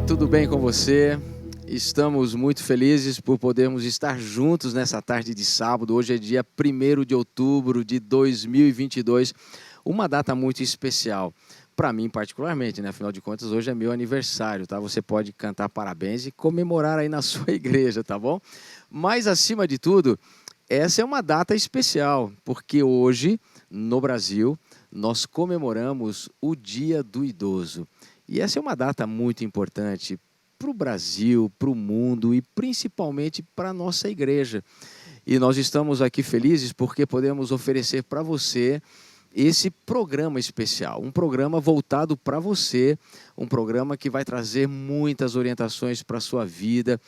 tudo bem com você? Estamos muito felizes por podermos estar juntos nessa tarde de sábado. Hoje é dia 1º de outubro de 2022, uma data muito especial. Para mim, particularmente, né? Afinal de contas, hoje é meu aniversário, tá? Você pode cantar parabéns e comemorar aí na sua igreja, tá bom? Mas, acima de tudo, essa é uma data especial, porque hoje, no Brasil, nós comemoramos o Dia do Idoso. E essa é uma data muito importante para o Brasil, para o mundo e principalmente para a nossa igreja. E nós estamos aqui felizes porque podemos oferecer para você esse programa especial, um programa voltado para você, um programa que vai trazer muitas orientações para a sua vida,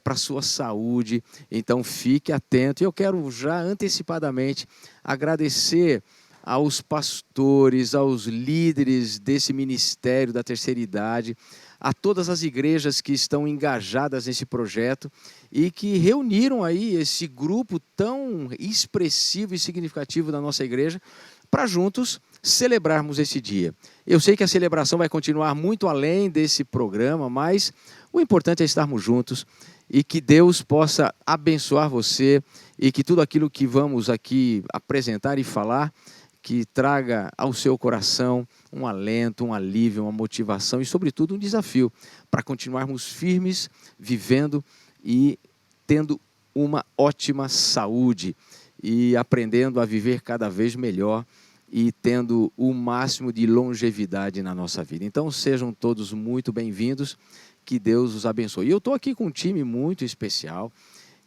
para a sua saúde. Então fique atento. E eu quero já antecipadamente agradecer aos pastores, aos líderes desse ministério da terceira idade, a todas as igrejas que estão engajadas nesse projeto e que reuniram aí esse grupo tão expressivo e significativo da nossa igreja para juntos celebrarmos esse dia. Eu sei que a celebração vai continuar muito além desse programa, mas o importante é estarmos juntos e que Deus possa abençoar você e que tudo aquilo que vamos aqui apresentar e falar que traga ao seu coração um alento, um alívio, uma motivação e, sobretudo, um desafio para continuarmos firmes, vivendo e tendo uma ótima saúde e aprendendo a viver cada vez melhor e tendo o máximo de longevidade na nossa vida. Então, sejam todos muito bem-vindos, que Deus os abençoe. E eu estou aqui com um time muito especial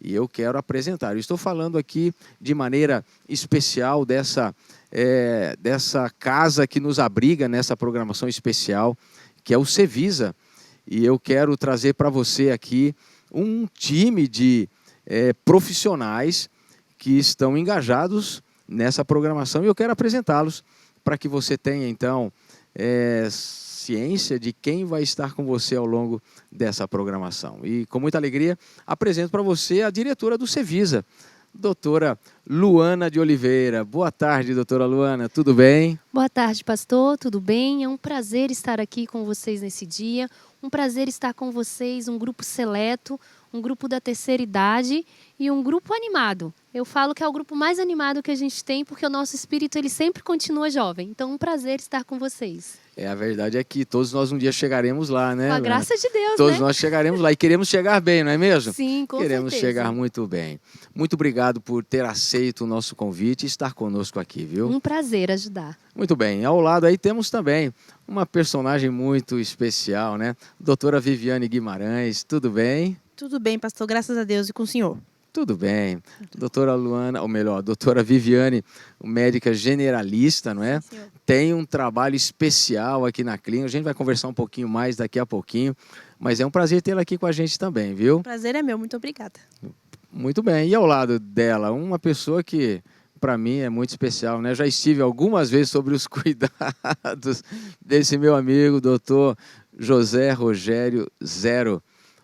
e eu quero apresentar. Eu estou falando aqui de maneira especial dessa casa que nos abriga nessa programação especial, que é o Cevisa. E eu quero trazer para você aqui um time de profissionais que estão engajados nessa programação e eu quero apresentá-los para que você tenha, então, ciência de quem vai estar com você ao longo dessa programação. E, com muita alegria, apresento para você a diretora do Cevisa, doutora Luana de Oliveira. Boa tarde, doutora Luana, tudo bem? Boa tarde, pastor, tudo bem? É um prazer estar aqui com vocês nesse dia, um prazer estar com vocês, um grupo seleto, um grupo da terceira idade e um grupo animado. Eu falo que é o grupo mais animado que a gente tem porque o nosso espírito ele sempre continua jovem. Então, um prazer estar com vocês. A verdade é que todos nós um dia chegaremos lá, né? Com a graça de Deus, todos né? Nós chegaremos lá e queremos chegar bem, não é mesmo? Sim, com Queremos certeza. chegar muito bem. Muito obrigado por ter aceito o nosso convite e estar conosco aqui, viu? Um prazer ajudar. Muito bem. Ao lado aí temos também uma personagem muito especial, né? Doutora Viviane Guimarães, tudo bem? Tudo bem, pastor, graças a Deus e com o senhor. Tudo bem. Doutora Luana, ou melhor, doutora Viviane, médica generalista, não é? Sim, senhor. Tem um trabalho especial aqui na clínica. A gente vai conversar um pouquinho mais daqui a pouquinho, mas é um prazer tê-la aqui com a gente também, viu? O prazer é meu, muito obrigada. Muito bem. E ao lado dela, uma pessoa que, para mim, é muito especial, né? Já estive algumas vezes sobre os cuidados desse meu amigo, doutor José Rogério Zero,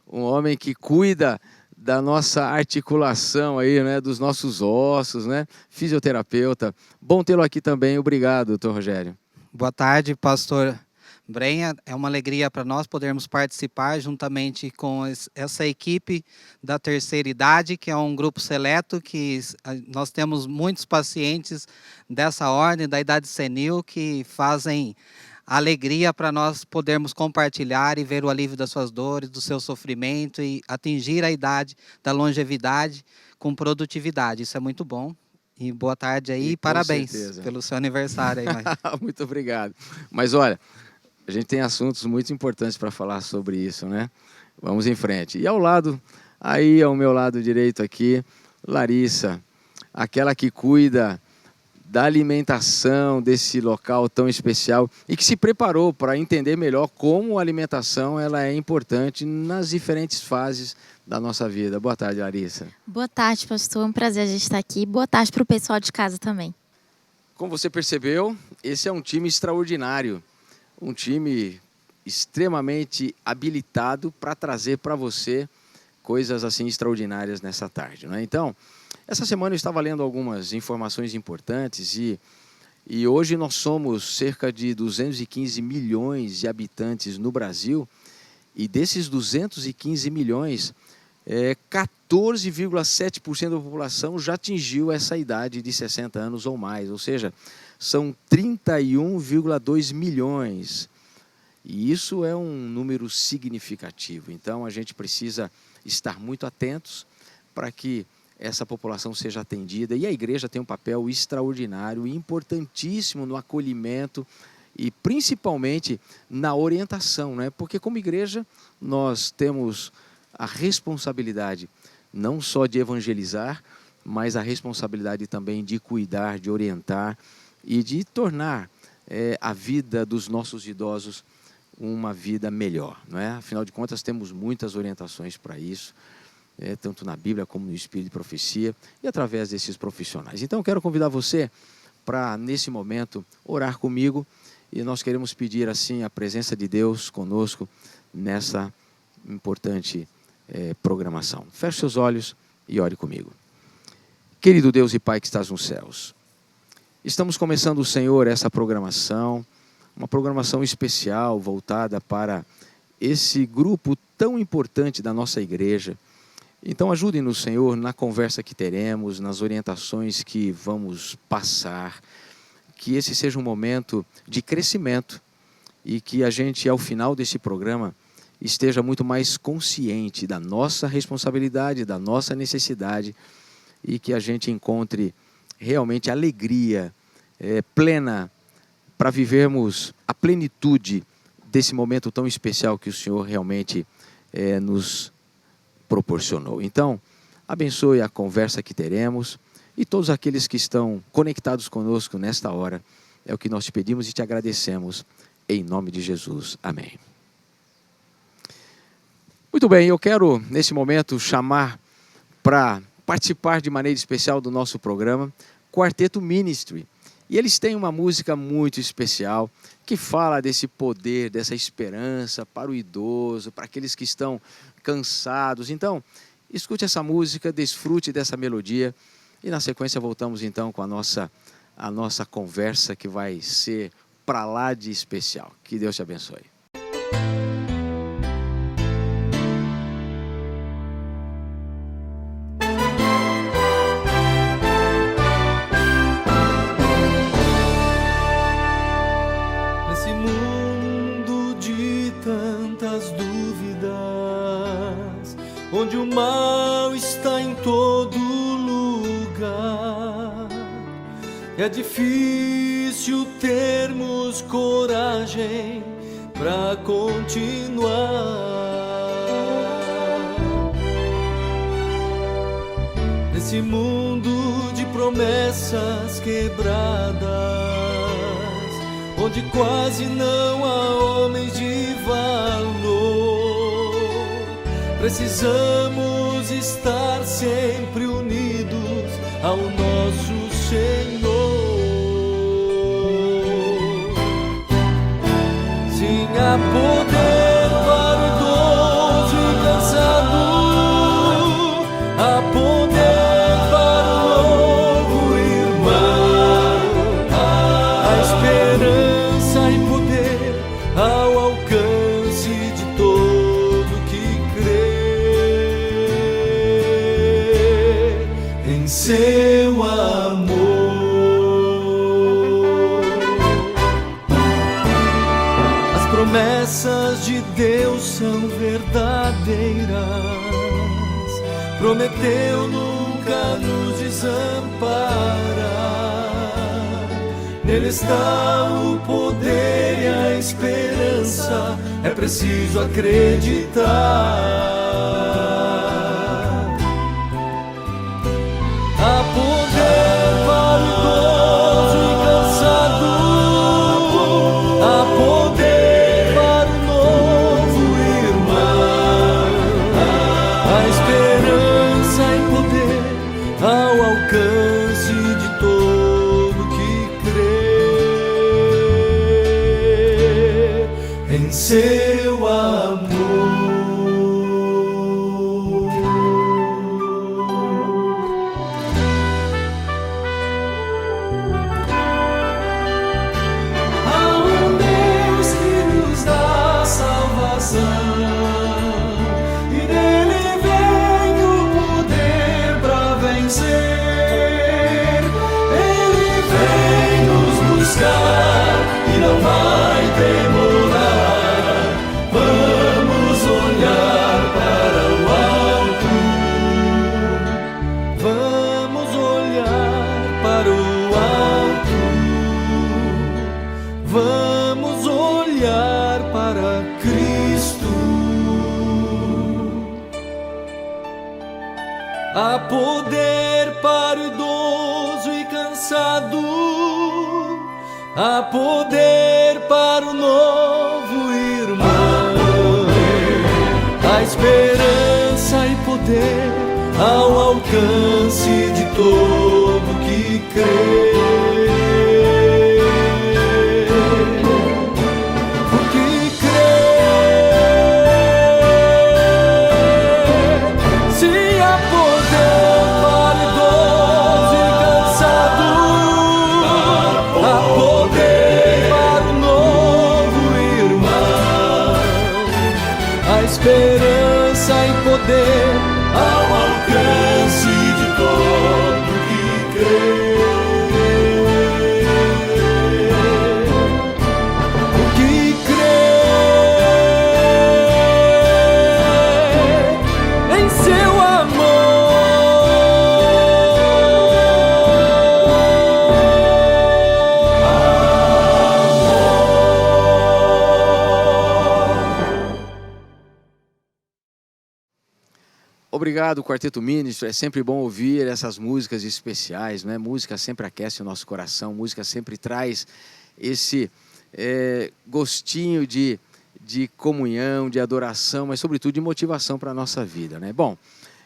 um homem que cuida da nossa articulação aí, né, dos nossos ossos, né, fisioterapeuta. Bom tê-lo aqui também. Obrigado, doutor Rogério. Boa tarde, pastor Brenha. É uma alegria para nós podermos participar juntamente com essa equipe da terceira idade, que é um grupo seleto, que nós temos muitos pacientes dessa ordem, da idade senil, que fazem alegria para nós podermos compartilhar e ver o alívio das suas dores, do seu sofrimento e atingir a idade da longevidade com produtividade. Isso é muito bom. E boa tarde aí e parabéns pelo seu aniversário aí. Muito obrigado. Mas olha, a gente tem assuntos muito importantes para falar sobre isso, né? Vamos em frente. E ao lado, aí ao meu lado direito aqui, Larissa, aquela que cuida da alimentação desse local tão especial e que se preparou para entender melhor como a alimentação ela é importante nas diferentes fases da nossa vida. Boa tarde, Larissa. Boa tarde, pastor. É um prazer a gente estar aqui. Boa tarde para o pessoal de casa também. Como você percebeu, esse é um time extraordinário, um time extremamente habilitado para trazer para você coisas assim extraordinárias nessa tarde, né? Então, essa semana eu estava lendo algumas informações importantes e hoje nós somos cerca de 215 milhões de habitantes no Brasil E desses 215 milhões, 14,7% da população já atingiu essa idade de 60 anos ou mais, ou seja, são 31,2 milhões. E isso é um número significativo. Então, a gente precisa estar muito atentos para que essa população seja atendida. E a igreja tem um papel extraordinário e importantíssimo no acolhimento e principalmente na orientação, né? Porque como igreja nós temos a responsabilidade não só de evangelizar, mas a responsabilidade também de cuidar, de orientar e de tornar a vida dos nossos idosos uma vida melhor, não é? Afinal de contas, temos muitas orientações para isso, tanto na Bíblia como no Espírito de Profecia e através desses profissionais. Então, quero convidar você para, nesse momento, orar comigo e nós queremos pedir, assim, a presença de Deus conosco nessa importante programação. Feche seus olhos e ore comigo. Querido Deus e Pai que estás nos céus, estamos começando, Senhor, essa programação, uma programação especial voltada para esse grupo tão importante da nossa igreja. Então ajude-nos, Senhor, na conversa que teremos, nas orientações que vamos passar, que esse seja um momento de crescimento e que a gente, ao final desse programa, esteja muito mais consciente da nossa responsabilidade, da nossa necessidade e que a gente encontre realmente alegria plena para vivermos a plenitude desse momento tão especial que o Senhor realmente nos proporcionou. Então, abençoe a conversa que teremos e todos aqueles que estão conectados conosco nesta hora. É o que nós te pedimos e te agradecemos. Em nome de Jesus. Amém. Muito bem, eu quero nesse momento chamar para participar de maneira especial do nosso programa Quarteto Ministry. E eles têm uma música muito especial que fala desse poder, dessa esperança para o idoso, para aqueles que estão cansados. Então, escute essa música, desfrute dessa melodia e na sequência voltamos então com a nossa conversa que vai ser para lá de especial. Que Deus te abençoe. Onde o mal está em todo lugar, é difícil termos coragem para continuar. Nesse mundo de promessas quebradas, onde quase não há homens de valor, precisamos estar sempre unidos ao nosso Senhor. Sim, há poder para o idoso e cansado, há poder para o novo irmão, há esperança e poder ao alcance de todo que crê em seu amor. As promessas de Deus são verdadeiras, prometeu nunca nos desamparar. Nele está o poder e a esperança, é preciso acreditar. Há poder para o idoso e cansado, há poder para o novo irmão, há esperança e poder ao alcance de todo que crê em seu amor. Há um Deus que nos dá salvação, há poder para o idoso e cansado, há poder para o novo irmão, há esperança e poder ao alcance de todo que crê. Esperança e poder ao alcance de todo que crê. O que crê em seu amor. Obrigado, Quarteto Ministro. É sempre bom ouvir essas músicas especiais, né? Música sempre aquece o nosso coração, música sempre traz esse gostinho de comunhão, de adoração, mas sobretudo de motivação para a nossa vida, né? Bom,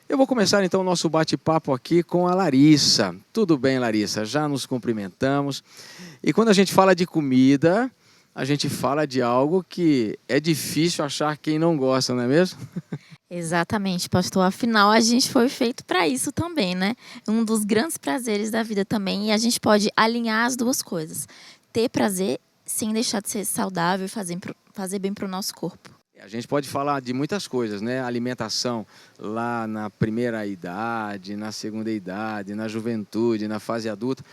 eu vou começar então o nosso bate-papo aqui com a Larissa. Tudo bem, Larissa? Já nos cumprimentamos. E quando a gente fala de comida, a gente fala de algo que é difícil achar quem não gosta, não é mesmo? Exatamente, pastor. Afinal, a gente foi feito para isso também, né? Um dos grandes prazeres da vida também. E a gente pode alinhar as duas coisas. Ter prazer sem deixar de ser saudável e fazer bem para o nosso corpo. A gente pode falar de muitas coisas, né? Alimentação lá na primeira idade, na segunda idade, na juventude, na fase adulta.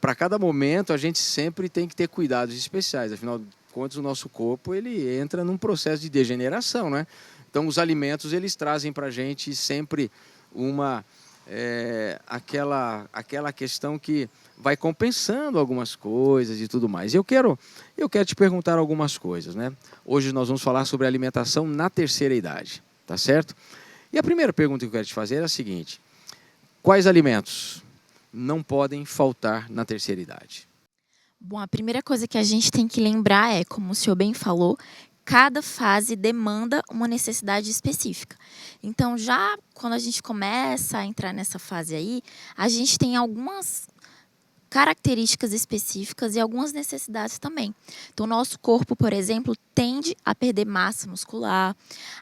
Para cada momento, a gente sempre tem que ter cuidados especiais. Afinal de contas, o nosso corpo ele entra num processo de degeneração, né? Então, os alimentos, eles trazem para a gente sempre aquela questão que vai compensando algumas coisas e tudo mais. Eu quero te perguntar algumas coisas, né? Hoje nós vamos falar sobre alimentação na terceira idade, tá certo? E a primeira pergunta que eu quero te fazer é a seguinte: quais alimentos não podem faltar na terceira idade? Bom, a primeira coisa que a gente tem que lembrar é, como o senhor bem falou, cada fase demanda uma necessidade específica. Então, já quando a gente começa a entrar nessa fase aí, a gente tem algumas características específicas e algumas necessidades também. Então, o nosso corpo, por exemplo, tende a perder massa muscular.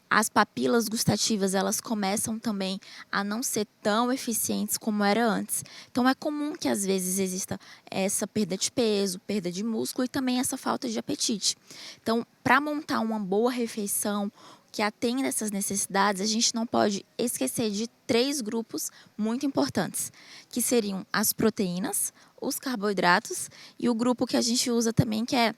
As papilas gustativas, elas começam também a não ser tão eficientes como era antes. Então, é comum que às vezes exista essa perda de peso, perda de músculo e também essa falta de apetite. Então, para montar uma boa refeição que atenda essas necessidades, a gente não pode esquecer de 3 grupos muito importantes, que seriam as proteínas, os carboidratos e o grupo que a gente usa também, que é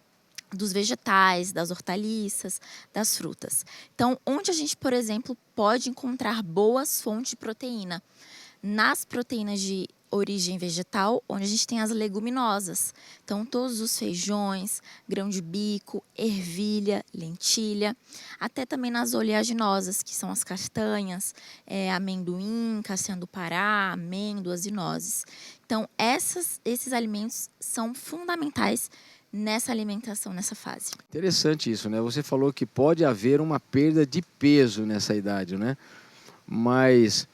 dos vegetais, das hortaliças, das frutas. Então, onde a gente, por exemplo, pode encontrar boas fontes de proteína? Nas proteínas de origem vegetal, onde a gente tem as leguminosas. Então, todos os feijões, grão de bico, ervilha, lentilha, até também nas oleaginosas, que são as castanhas, amendoim, castanha do Pará, amêndoas e nozes. Então, esses alimentos são fundamentais nessa alimentação, nessa fase. Interessante isso, né? Você falou que pode haver uma perda de peso nessa idade, né? Mas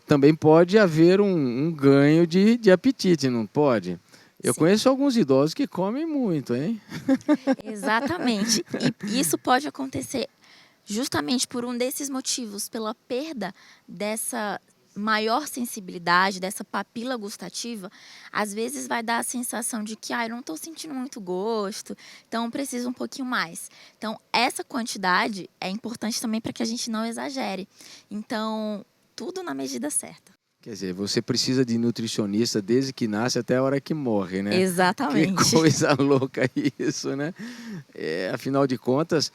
também pode haver um ganho de apetite, não pode? Eu conheço alguns idosos que comem muito, hein? Exatamente. E isso pode acontecer justamente por um desses motivos, pela perda dessa maior sensibilidade, dessa papila gustativa. Às vezes vai dar a sensação de que eu não estou sentindo muito gosto, então preciso um pouquinho mais. Então, essa quantidade é importante também para que a gente não exagere. Então, tudo na medida certa. Quer dizer, você precisa de nutricionista desde que nasce até a hora que morre, né? Exatamente. Que coisa louca isso, né? Afinal de contas,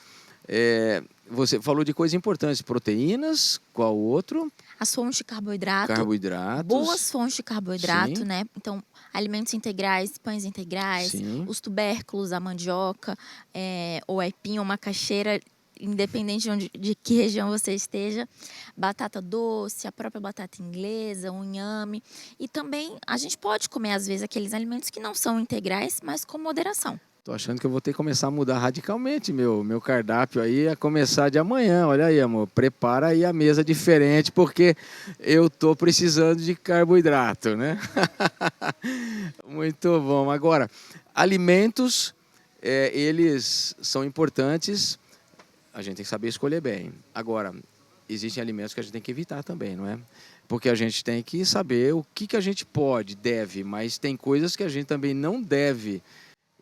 você falou de coisas importantes. Proteínas, qual outro? As fontes de carboidrato. Carboidratos. Boas fontes de carboidrato, Sim. né? Então, alimentos integrais, pães integrais, Sim. os tubérculos, a mandioca, o aipim ou macaxeira, independente de que região você esteja, batata doce, a própria batata inglesa, o inhame. E também a gente pode comer, às vezes, aqueles alimentos que não são integrais, mas com moderação. Tô achando que eu vou ter que começar a mudar radicalmente meu cardápio aí, a começar de amanhã. Olha aí, amor, prepara aí a mesa diferente, porque eu tô precisando de carboidrato, né? Muito bom. Agora, alimentos, eles são importantes, a gente tem que saber escolher bem. Agora, existem alimentos que a gente tem que evitar também, não é? Porque a gente tem que saber o que a gente pode, deve, mas tem coisas que a gente também não deve.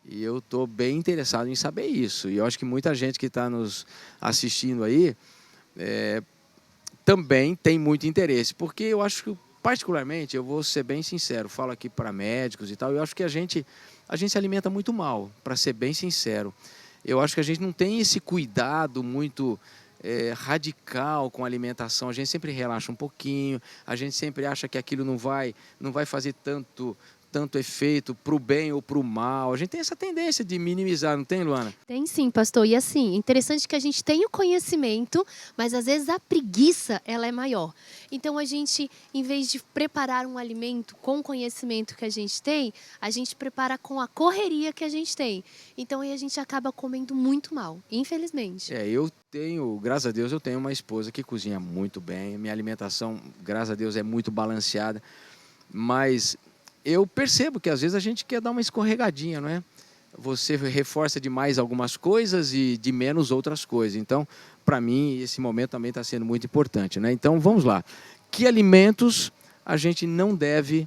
E eu estou bem interessado em saber isso. E eu acho que muita gente que está nos assistindo aí também tem muito interesse. Porque eu acho que, particularmente, eu vou ser bem sincero, falo aqui para médicos e tal, eu acho que a gente se alimenta muito mal, para ser bem sincero. Eu acho que a gente não tem esse cuidado muito radical com a alimentação. A gente sempre relaxa um pouquinho, a gente sempre acha que aquilo não vai fazer tanto efeito para o bem ou para o mal. A gente tem essa tendência de minimizar, não tem, Luana? Tem sim, pastor. E assim, interessante que a gente tem o conhecimento, mas às vezes a preguiça ela é maior. Então a gente, em vez de preparar um alimento com o conhecimento que a gente tem, a gente prepara com a correria que a gente tem. Então aí a gente acaba comendo muito mal, infelizmente. Eu tenho, graças a Deus, eu tenho uma esposa que cozinha muito bem. Minha alimentação, graças a Deus, é muito balanceada. Mas eu percebo que às vezes a gente quer dar uma escorregadinha, não é? Você reforça demais algumas coisas e de menos outras coisas. Então, para mim, esse momento também está sendo muito importante, né? Então, vamos lá. Que alimentos a gente não deve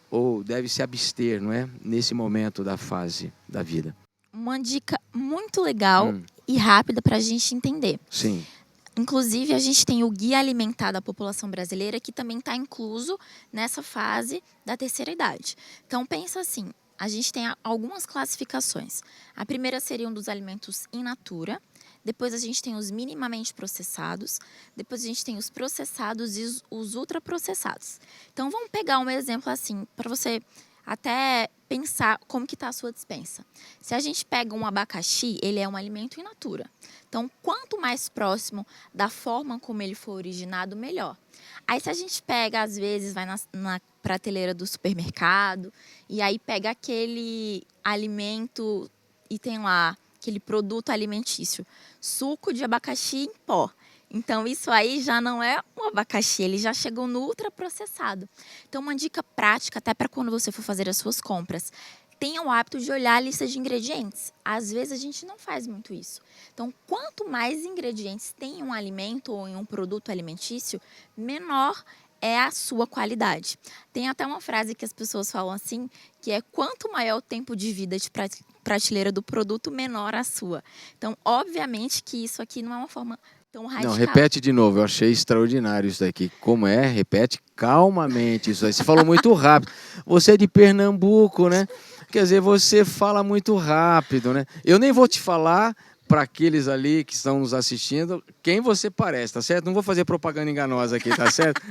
ou deve se abster, não é? Nesse momento da fase da vida. Uma dica muito legal e rápida para a gente entender. Sim. Inclusive, a gente tem o Guia Alimentar da População Brasileira, que também está incluso nessa fase da terceira idade. Então, pensa assim, a gente tem algumas classificações. A primeira seria um dos alimentos in natura, depois a gente tem os minimamente processados, depois a gente tem os processados e os ultraprocessados. Então, vamos pegar um exemplo assim, para você até pensar como que está a sua despensa. Se a gente pega um abacaxi, ele é um alimento in natura. Então, quanto mais próximo da forma como ele for originado, melhor. Aí, se a gente pega, às vezes, vai na prateleira do supermercado, e aí pega aquele alimento e tem lá aquele produto alimentício, suco de abacaxi em pó. Então, isso aí já não é um abacaxi, ele já chegou no ultraprocessado. Então, uma dica prática, até para quando você for fazer as suas compras, tenha o hábito de olhar a lista de ingredientes. Às vezes, a gente não faz muito isso. Então, quanto mais ingredientes tem em um alimento ou em um produto alimentício, menor é a sua qualidade. Tem até uma frase que as pessoas falam assim, que é quanto maior o tempo de vida de prateleira do produto, menor a sua. Então, obviamente que isso aqui não é uma forma tão radical. Não, repete de novo, eu achei extraordinário isso daqui. Como é? Repete calmamente isso aí. Você falou muito rápido. Você é de Pernambuco, né? Quer dizer, você fala muito rápido, né? Eu nem vou te falar para aqueles ali que estão nos assistindo quem você parece, tá certo? Não vou fazer propaganda enganosa aqui, tá certo?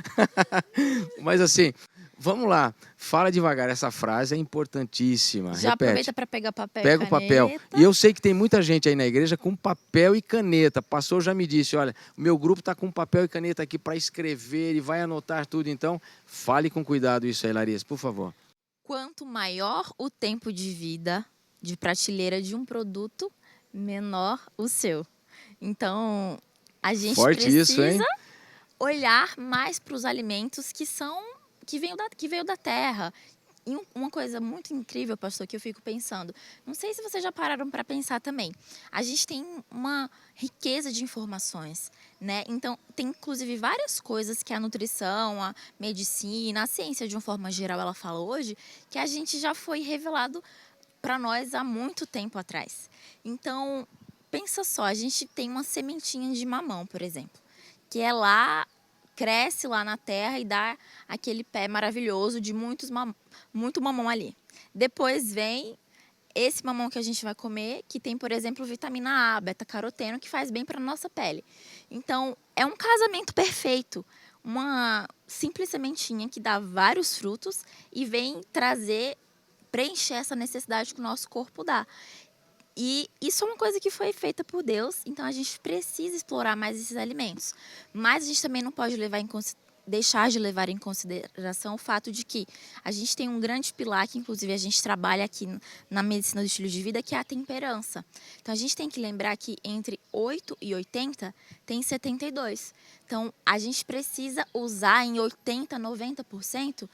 Mas assim, vamos lá. Fala devagar, essa frase é importantíssima. Já repete. aproveita para pegar papel Pega e o caneta. papel. E eu sei que tem muita gente aí na igreja com papel e caneta. O pastor já me disse, olha, o meu grupo está com papel e caneta aqui para escrever e vai anotar tudo. Então, fale com cuidado isso aí, Larissa, por favor. Quanto maior o tempo de vida de prateleira de um produto, menor o seu. Então, a gente Forte precisa isso, hein? olhar mais para os alimentos que veio da terra. E uma coisa muito incrível, pastor, que eu fico pensando, não sei se vocês já pararam para pensar também, a gente tem uma riqueza de informações, né? Então, tem inclusive várias coisas que a nutrição, a medicina, a ciência de uma forma geral, ela fala hoje, que a gente já foi revelado para nós há muito tempo atrás. Então, pensa só, a gente tem uma sementinha de mamão, por exemplo, que é lá, cresce lá na terra e dá aquele pé maravilhoso de muito mamão ali. Depois vem esse mamão que a gente vai comer, que tem, por exemplo, vitamina A, beta-caroteno, que faz bem para a nossa pele. Então, é um casamento perfeito. Uma simples sementinha que dá vários frutos e vem preencher essa necessidade que o nosso corpo dá. E isso é uma coisa que foi feita por Deus, então a gente precisa explorar mais esses alimentos. Mas a gente também não pode deixar de levar em consideração o fato de que a gente tem um grande pilar, que inclusive a gente trabalha aqui na medicina do estilo de vida, que é a temperança. Então a gente tem que lembrar que entre 8 e 80 tem 72. Então a gente precisa usar em 80, 90%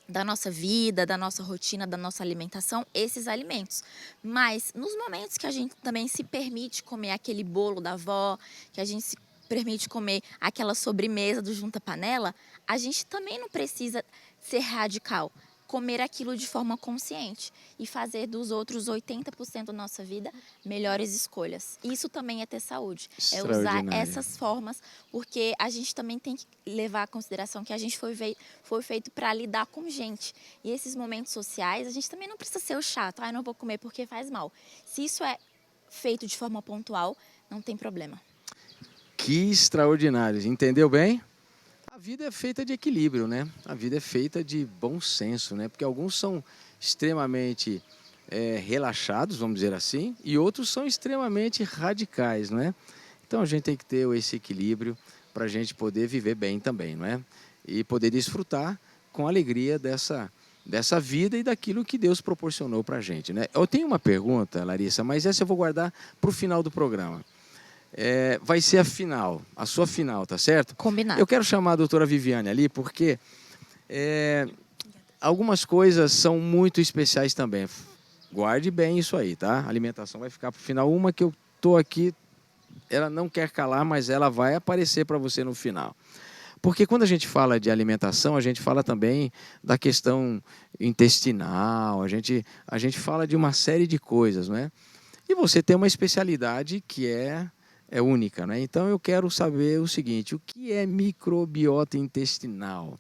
da nossa vida, da nossa rotina, da nossa alimentação, esses alimentos. Mas nos momentos que a gente também se permite comer aquele bolo da avó, que a gente se permite comer aquela sobremesa do junta-panela, a gente também não precisa ser radical. Comer aquilo de forma consciente e fazer dos outros 80% da nossa vida melhores escolhas. Isso também é ter saúde. É usar essas formas, porque a gente também tem que levar em consideração que a gente foi feito para lidar com gente. E esses momentos sociais, a gente também não precisa ser o chato. Eu não vou comer porque faz mal. Se isso é feito de forma pontual, não tem problema. Que extraordinário, entendeu bem? A vida é feita de equilíbrio, né? A vida é feita de bom senso, né? Porque alguns são extremamente relaxados, vamos dizer assim, e outros são extremamente radicais, não é? Então a gente tem que ter esse equilíbrio para a gente poder viver bem também, não é? E poder desfrutar com alegria dessa vida e daquilo que Deus proporcionou para a gente, né? Eu tenho uma pergunta, Larissa, mas essa eu vou guardar para o final do programa. Vai ser a sua final, tá certo? Combinado. Eu quero chamar a doutora Viviane ali, porque algumas coisas são muito especiais também. Guarde bem isso aí, tá? A alimentação vai ficar para o final. Uma que eu tô aqui, ela não quer calar, mas ela vai aparecer para você no final. Porque quando a gente fala de alimentação, a gente fala também da questão intestinal, a gente fala de uma série de coisas, não é? E você tem uma especialidade que é única, né? Então eu quero saber o seguinte: o que é microbiota intestinal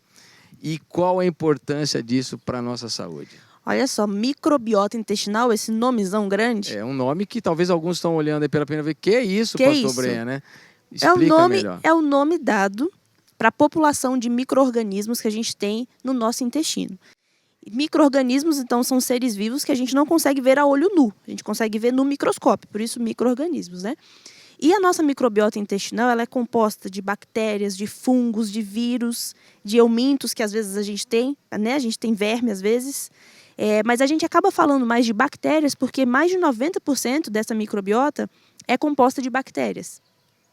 e qual a importância disso para a nossa saúde? Olha só, microbiota intestinal, esse nomezão grande. É um nome que talvez alguns estão olhando aí pela primeira vez. Que é isso, pastor Brenha, né? Explica melhor. É o nome dado para a população de micro-organismos que a gente tem no nosso intestino. Micro-organismos, então, são seres vivos que a gente não consegue ver a olho nu. A gente consegue ver no microscópio, por isso micro-organismos, né? E a nossa microbiota intestinal, ela é composta de bactérias, de fungos, de vírus, de eumintos, que às vezes a gente tem, né? A gente tem verme às vezes. Mas a gente acaba falando mais de bactérias porque mais de 90% dessa microbiota é composta de bactérias.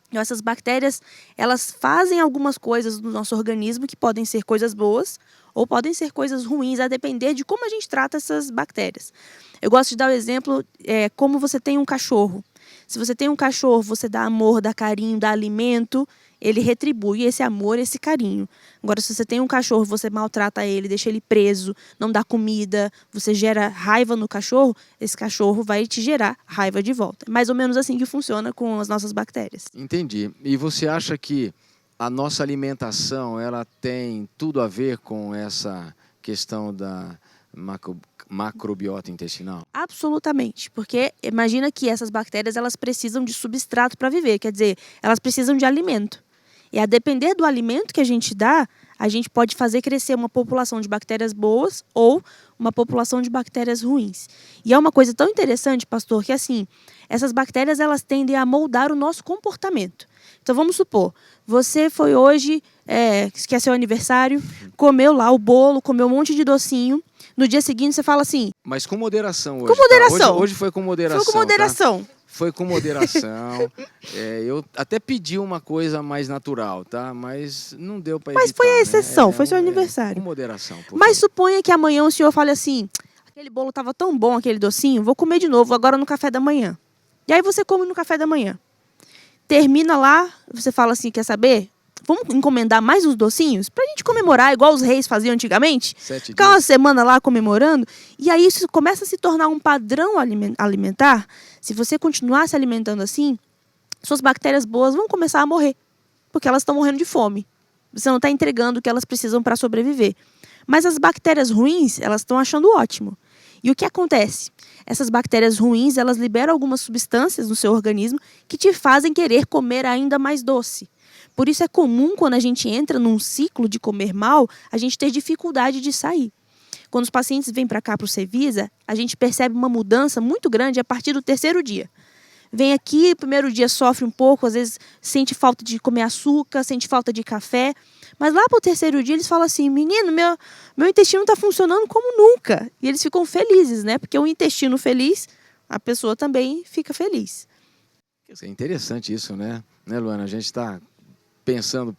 Então, essas bactérias, elas fazem algumas coisas no nosso organismo que podem ser coisas boas ou podem ser coisas ruins, a depender de como a gente trata essas bactérias. Eu gosto de dar o exemplo, como você tem um cachorro. Se você tem um cachorro, você dá amor, dá carinho, dá alimento, ele retribui esse amor, esse carinho. Agora, se você tem um cachorro, você maltrata ele, deixa ele preso, não dá comida, você gera raiva no cachorro, esse cachorro vai te gerar raiva de volta. É mais ou menos assim que funciona com as nossas bactérias. Entendi. E você acha que a nossa alimentação, ela tem tudo a ver com essa questão da macrobiota intestinal? Absolutamente, porque imagina que essas bactérias, elas precisam de substrato para viver, quer dizer, elas precisam de alimento. E a depender do alimento que a gente dá, a gente pode fazer crescer uma população de bactérias boas ou uma população de bactérias ruins. E é uma coisa tão interessante, pastor, que assim, essas bactérias, elas tendem a moldar o nosso comportamento. Então vamos supor, você foi hoje, que é seu aniversário, comeu lá o bolo, comeu um monte de docinho. No dia seguinte você fala assim... Mas com moderação hoje. Com moderação. Tá? Hoje foi com moderação. Foi com moderação. Tá? Foi com moderação. Eu até pedi uma coisa mais natural, tá? Mas não deu para evitar. Mas foi a exceção, né? foi seu aniversário. Com moderação. Mas suponha que amanhã o senhor fale assim, aquele bolo estava tão bom, aquele docinho, vou comer de novo agora no café da manhã. E aí você come no café da manhã. Termina lá, você fala assim, quer saber? Vamos encomendar mais uns docinhos pra gente comemorar, igual os reis faziam antigamente? Ficar uma semana lá comemorando. E aí isso começa a se tornar um padrão alimentar. Se você continuar se alimentando assim, suas bactérias boas vão começar a morrer. Porque elas estão morrendo de fome. Você não está entregando o que elas precisam para sobreviver. Mas as bactérias ruins, elas estão achando ótimo. E o que acontece? Essas bactérias ruins, elas liberam algumas substâncias no seu organismo que te fazem querer comer ainda mais doce. Por isso é comum, quando a gente entra num ciclo de comer mal, a gente ter dificuldade de sair. Quando os pacientes vêm para cá, para o Cevisa, a gente percebe uma mudança muito grande a partir do terceiro dia. Vem aqui, primeiro dia sofre um pouco, às vezes sente falta de comer açúcar, sente falta de café. Mas lá para o terceiro dia eles falam assim, menino, meu intestino está funcionando como nunca. E eles ficam felizes, né? Porque o intestino feliz, a pessoa também fica feliz. É interessante isso, né, Luana? A gente está pensando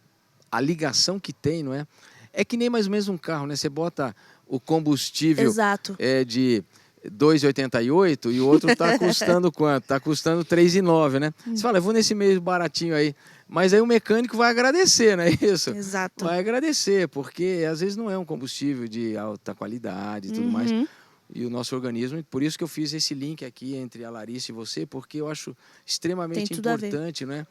a ligação que tem, não é? É que nem mais ou menos um carro, né? Você bota o combustível Exato. De 2,88 e o outro está custando quanto? Está custando 3,9, né? Você fala, eu vou nesse meio baratinho aí. Mas aí o mecânico vai agradecer, não é isso? Exato. Vai agradecer, porque às vezes não é um combustível de alta qualidade e tudo mais. E o nosso organismo, por isso que eu fiz esse link aqui entre a Larissa e você, porque eu acho extremamente importante, né?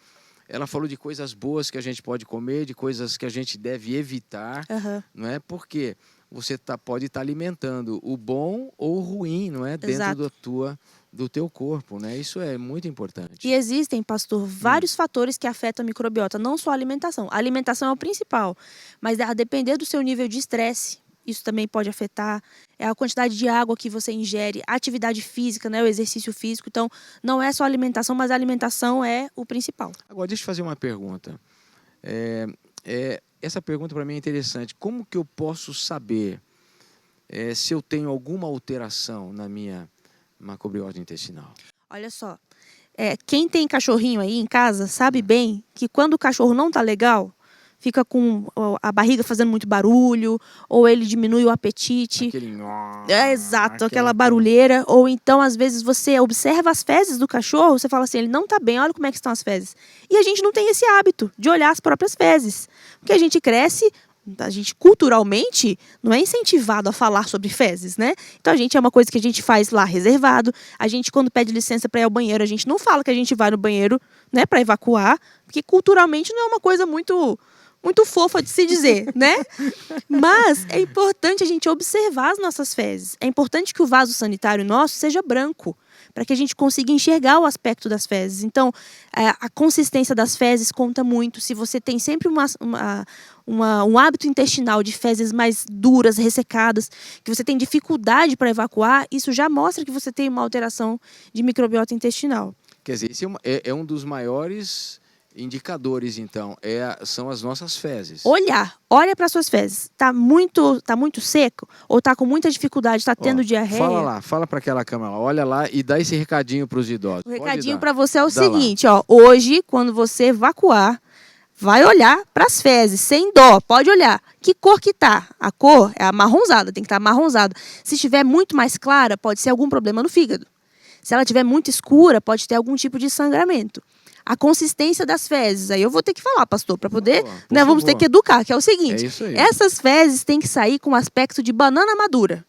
Ela falou de coisas boas que a gente pode comer, de coisas que a gente deve evitar, não é? Porque você pode estar alimentando o bom ou o ruim, não é? Dentro do teu corpo, né? Isso é muito importante. E existem, pastor, vários fatores que afetam a microbiota, não só a alimentação. A alimentação é o principal, mas a depender do seu nível de estresse, isso também pode afetar. É a quantidade de água que você ingere, a atividade física, né? O exercício físico. Então, não é só a alimentação, mas a alimentação é o principal. Agora, deixa eu fazer uma pergunta. Essa pergunta para mim é interessante. Como que eu posso saber se eu tenho alguma alteração na minha macrobiota intestinal? Olha só, quem tem cachorrinho aí em casa sabe bem que quando o cachorro não tá legal, fica com a barriga fazendo muito barulho, ou ele diminui o apetite. Exato, aquela barulheira. Ou então, às vezes, você observa as fezes do cachorro, você fala assim, ele não tá bem, olha como é que estão as fezes. E a gente não tem esse hábito de olhar as próprias fezes. Porque a gente cresce, a gente culturalmente não é incentivado a falar sobre fezes, né? Então é uma coisa que a gente faz lá reservado. A gente, quando pede licença para ir ao banheiro, a gente não fala que a gente vai no banheiro, né, para evacuar, porque culturalmente não é uma coisa muito fofa de se dizer, né? Mas é importante a gente observar as nossas fezes. É importante que o vaso sanitário nosso seja branco, para que a gente consiga enxergar o aspecto das fezes. Então, a consistência das fezes conta muito. Se você tem sempre um hábito intestinal de fezes mais duras, ressecadas, que você tem dificuldade para evacuar, isso já mostra que você tem uma alteração de microbiota intestinal. Quer dizer, esse é um dos maiores indicadores, então, são as nossas fezes. Olha para suas fezes. Tá muito seco ou tá com muita dificuldade, tá tendo diarreia? Fala para aquela câmera, olha lá e dá esse recadinho para os idosos. O recadinho para você é o seguinte, hoje, quando você evacuar, vai olhar para as fezes, sem dó, pode olhar. Que cor que tá? A cor é amarronzada, tem que estar amarronzada. Se estiver muito mais clara, pode ser algum problema no fígado. Se ela estiver muito escura, pode ter algum tipo de sangramento. A consistência das fezes, aí eu vou ter que falar, pastor, para poder, né, vamos ter que educar, que é o seguinte, essas fezes têm que sair com aspecto de banana madura.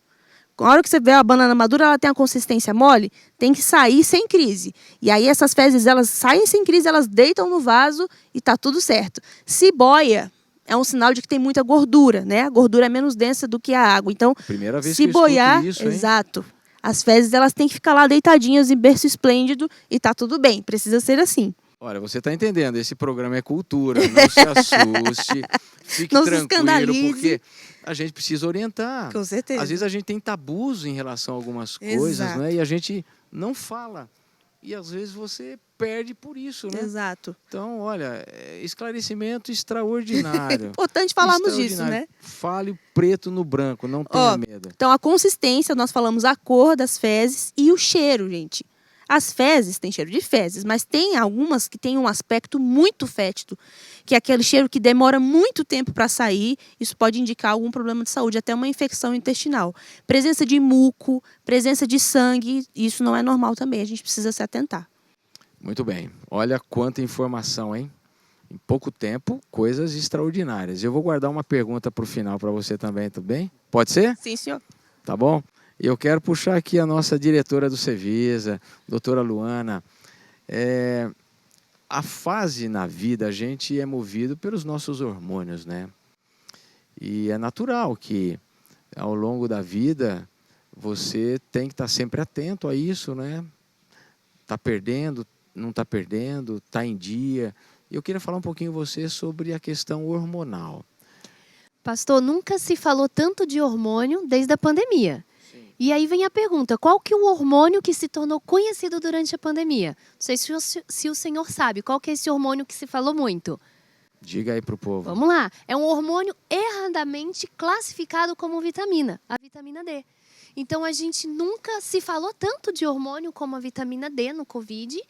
Na hora que você vê a banana madura, ela tem a consistência mole, tem que sair sem crise. E aí essas fezes, elas saem sem crise, elas deitam no vaso e tá tudo certo. Se boia, é um sinal de que tem muita gordura, né? A gordura é menos densa do que a água. Então, primeira vez se que boiar, eu escuto isso, exato. As fezes, elas têm que ficar lá deitadinhas em berço esplêndido e tá tudo bem, precisa ser assim. Olha, você está entendendo, esse programa é cultura, não se assuste, fique não se tranquilo, escandalize. porque a gente precisa orientar. Com certeza. Às vezes a gente tem tabus em relação a algumas coisas, né? E a gente não fala. E às vezes você perde por isso, né? Exato. Então, olha, esclarecimento extraordinário. É importante falarmos disso, né? Fale o preto no branco, não tenha medo. Então, a consistência, nós falamos a cor das fezes e o cheiro, gente. As fezes têm cheiro de fezes, mas tem algumas que têm um aspecto muito fétido, que é aquele cheiro que demora muito tempo para sair. Isso pode indicar algum problema de saúde, até uma infecção intestinal. Presença de muco, presença de sangue, isso não é normal também, a gente precisa se atentar. Muito bem. Olha quanta informação, hein? Em pouco tempo, coisas extraordinárias. Eu vou guardar uma pergunta para o final para você também, tudo bem? Pode ser? Sim, senhor. Tá bom? Eu quero puxar aqui a nossa diretora do Cevisa, doutora Luana. A fase na vida, a gente é movido pelos nossos hormônios, né? E é natural que, ao longo da vida, você tem que estar sempre atento a isso, né? Tá perdendo, não está perdendo, está em dia. E eu queria falar um pouquinho com você sobre a questão hormonal. Pastor, nunca se falou tanto de hormônio desde a pandemia. E aí vem a pergunta, qual que é o hormônio que se tornou conhecido durante a pandemia? Não sei se o senhor sabe, qual que é esse hormônio que se falou muito? Diga aí pro povo. Vamos lá, é um hormônio erradamente classificado como vitamina, a vitamina D. Então, a gente nunca se falou tanto de hormônio como a vitamina D no Covid,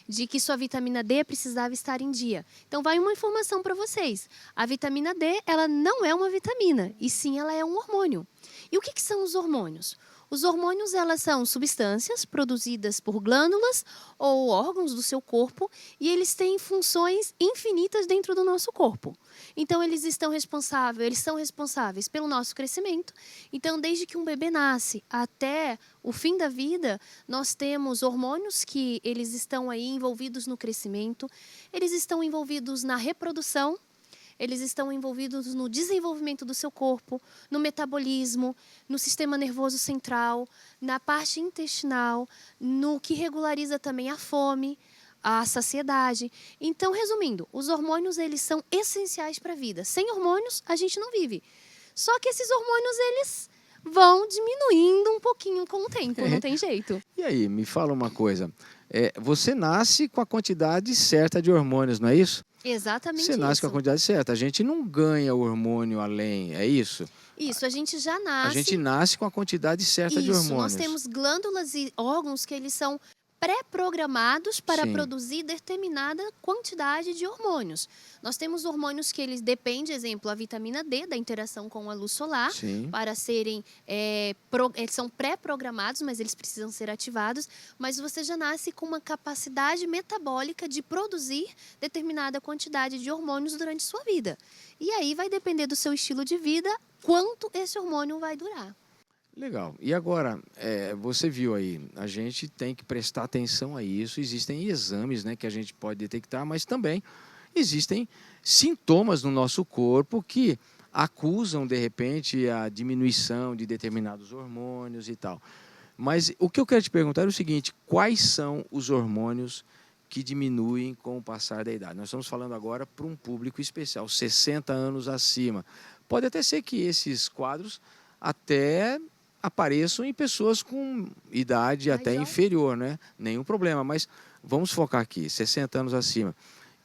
de que sua vitamina D precisava estar em dia. Então, vai uma informação para vocês. A vitamina D, ela não é uma vitamina, e sim ela é um hormônio. E o que são os hormônios? Os hormônios, elas são substâncias produzidas por glândulas ou órgãos do seu corpo e eles têm funções infinitas dentro do nosso corpo. Então, eles são responsáveis pelo nosso crescimento. Então, desde que um bebê nasce até o fim da vida, nós temos hormônios que eles estão aí envolvidos no crescimento, eles estão envolvidos na reprodução, eles estão envolvidos no desenvolvimento do seu corpo, no metabolismo, no sistema nervoso central, na parte intestinal, no que regulariza também a fome, a saciedade. Então, resumindo, os hormônios eles são essenciais para a vida. Sem hormônios, a gente não vive. Só que esses hormônios, eles vão diminuindo um pouquinho com o tempo, não tem jeito. E aí, me fala uma coisa. Você nasce com a quantidade certa de hormônios, não é isso? Exatamente isso. Você nasce com a quantidade certa. A gente não ganha hormônio além, é isso? Isso, a gente já nasce... A gente nasce com a quantidade certa de hormônios. Nós temos glândulas e órgãos que eles são pré-programados para Sim. produzir determinada quantidade de hormônios. Nós temos hormônios que eles dependem, exemplo, a vitamina D, da interação com a luz solar, Sim. para serem, eles são pré-programados, mas eles precisam ser ativados, mas você já nasce com uma capacidade metabólica de produzir determinada quantidade de hormônios durante sua vida. E aí vai depender do seu estilo de vida, quanto esse hormônio vai durar. Legal. E agora, você viu aí, a gente tem que prestar atenção a isso. Existem exames, né, que a gente pode detectar, mas também existem sintomas no nosso corpo que acusam, de repente, a diminuição de determinados hormônios e tal. Mas o que eu quero te perguntar é o seguinte, quais são os hormônios que diminuem com o passar da idade? Nós estamos falando agora para um público especial, 60 anos acima. Pode até ser que esses quadros até apareçam em pessoas com idade até inferior, né? Nenhum problema, mas vamos focar aqui, 60 anos acima.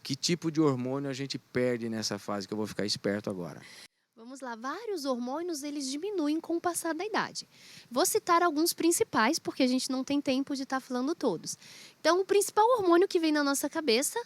Que tipo de hormônio a gente perde nessa fase, que eu vou ficar esperto agora? Vamos lá, vários hormônios eles diminuem com o passar da idade. Vou citar alguns principais, porque a gente não tem tempo de estar falando todos. Então, o principal hormônio que vem na nossa cabeça,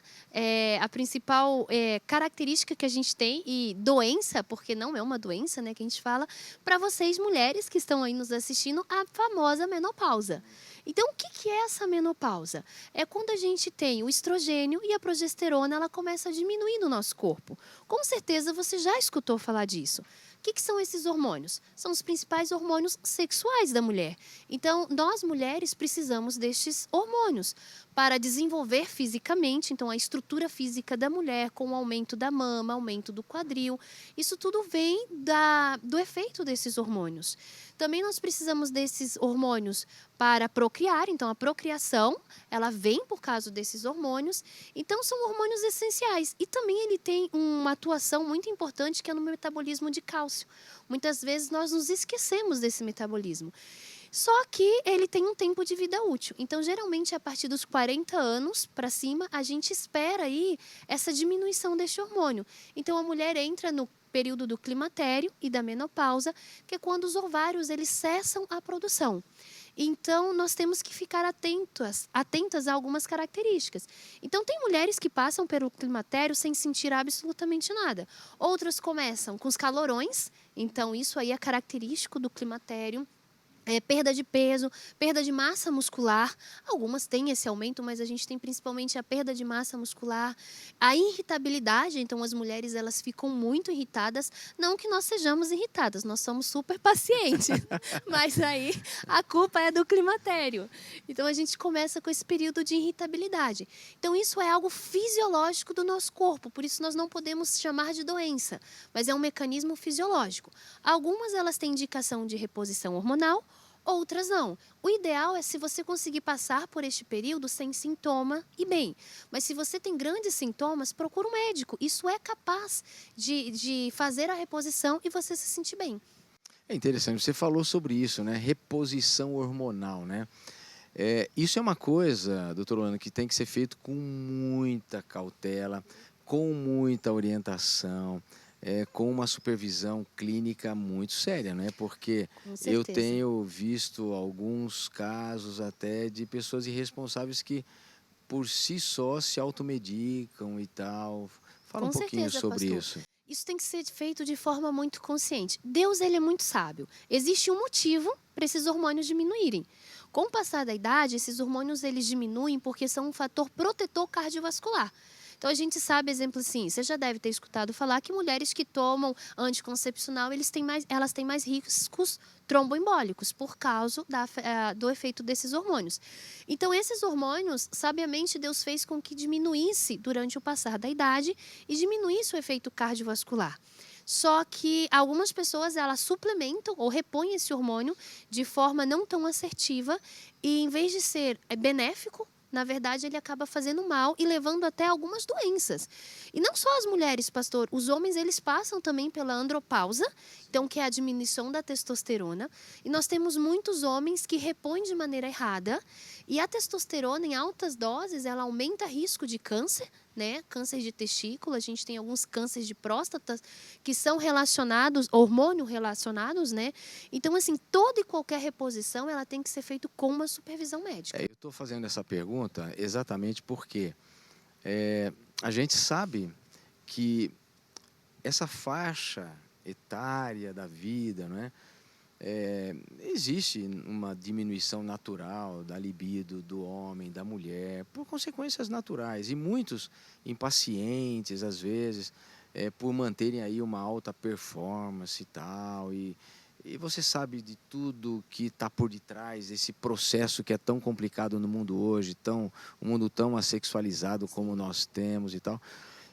a principal característica que a gente tem, e doença, porque não é uma doença, né, que a gente fala, para vocês mulheres que estão aí nos assistindo, a famosa menopausa. Então, o que é essa menopausa? É quando a gente tem o estrogênio e a progesterona, ela começa a diminuir no nosso corpo. Com certeza você já escutou falar disso. O que são esses hormônios? São os principais hormônios sexuais da mulher. Então, nós mulheres precisamos destes hormônios para desenvolver fisicamente, então a estrutura física da mulher, com o aumento da mama, aumento do quadril. Isso tudo vem do efeito desses hormônios. Também nós precisamos desses hormônios para procriar, então a procriação, ela vem por causa desses hormônios. Então são hormônios essenciais. E também ele tem uma atuação muito importante que é no metabolismo de cálcio. Muitas vezes nós nos esquecemos desse metabolismo. Só que ele tem um tempo de vida útil. Então, geralmente, a partir dos 40 anos para cima, a gente espera aí essa diminuição deste hormônio. Então, a mulher entra no período do climatério e da menopausa, que é quando os ovários eles cessam a produção. Então, nós temos que ficar atentas a algumas características. Então, tem mulheres que passam pelo climatério sem sentir absolutamente nada. Outras começam com os calorões, então isso aí é característico do climatério. Perda de peso, perda de massa muscular. Algumas têm esse aumento, mas a gente tem principalmente a perda de massa muscular. A irritabilidade, então as mulheres elas ficam muito irritadas. Não que nós sejamos irritadas, nós somos super pacientes. Mas aí a culpa é do climatério. Então a gente começa com esse período de irritabilidade. Então isso é algo fisiológico do nosso corpo, por isso nós não podemos chamar de doença, mas é um mecanismo fisiológico. Algumas elas têm indicação de reposição hormonal, outras não. O ideal é se você conseguir passar por este período sem sintoma e bem. Mas se você tem grandes sintomas, procura um médico. Isso é capaz de fazer a reposição e você se sentir bem. É interessante, você falou sobre isso, né? Reposição hormonal, né? Isso é uma coisa, doutor Lana, que tem que ser feito com muita cautela, com muita orientação, com uma supervisão clínica muito séria, né? Porque Com eu certeza. tenho visto alguns casos até de pessoas irresponsáveis que por si só se automedicam e tal. Fala Com um pouquinho certeza, sobre pastor. isso. Isso tem que ser feito de forma muito consciente. Deus, ele é muito sábio. Existe um motivo para esses hormônios diminuírem. Com o passar da idade, esses hormônios eles diminuem porque são um fator protetor cardiovascular. Então a gente sabe, exemplo assim, você já deve ter escutado falar que mulheres que tomam anticoncepcional, elas têm mais riscos tromboembólicos por causa do efeito desses hormônios. Então esses hormônios, sabiamente Deus fez com que diminuísse durante o passar da idade e diminuísse o efeito cardiovascular. Só que algumas pessoas elas suplementam ou repõem esse hormônio de forma não tão assertiva e em vez de ser benéfico, na verdade, ele acaba fazendo mal e levando até algumas doenças. E não só as mulheres, pastor, os homens eles passam também pela andropausa, então que é a diminuição da testosterona. E nós temos muitos homens que repõem de maneira errada. E a testosterona em altas doses, ela aumenta risco de câncer, né? Câncer de testículo, a gente tem alguns cânceres de próstata que são relacionados, hormônio relacionados, né? Então, assim, toda e qualquer reposição, ela tem que ser feita com uma supervisão médica. Eu estou fazendo essa pergunta exatamente porque a gente sabe que essa faixa etária da vida, não é? Existe uma diminuição natural da libido do homem, da mulher, por consequências naturais. E muitos impacientes, às vezes, por manterem aí uma alta performance e tal. E você sabe de tudo que está por detrás desse processo que é tão complicado no mundo hoje, um mundo tão assexualizado como nós temos e tal.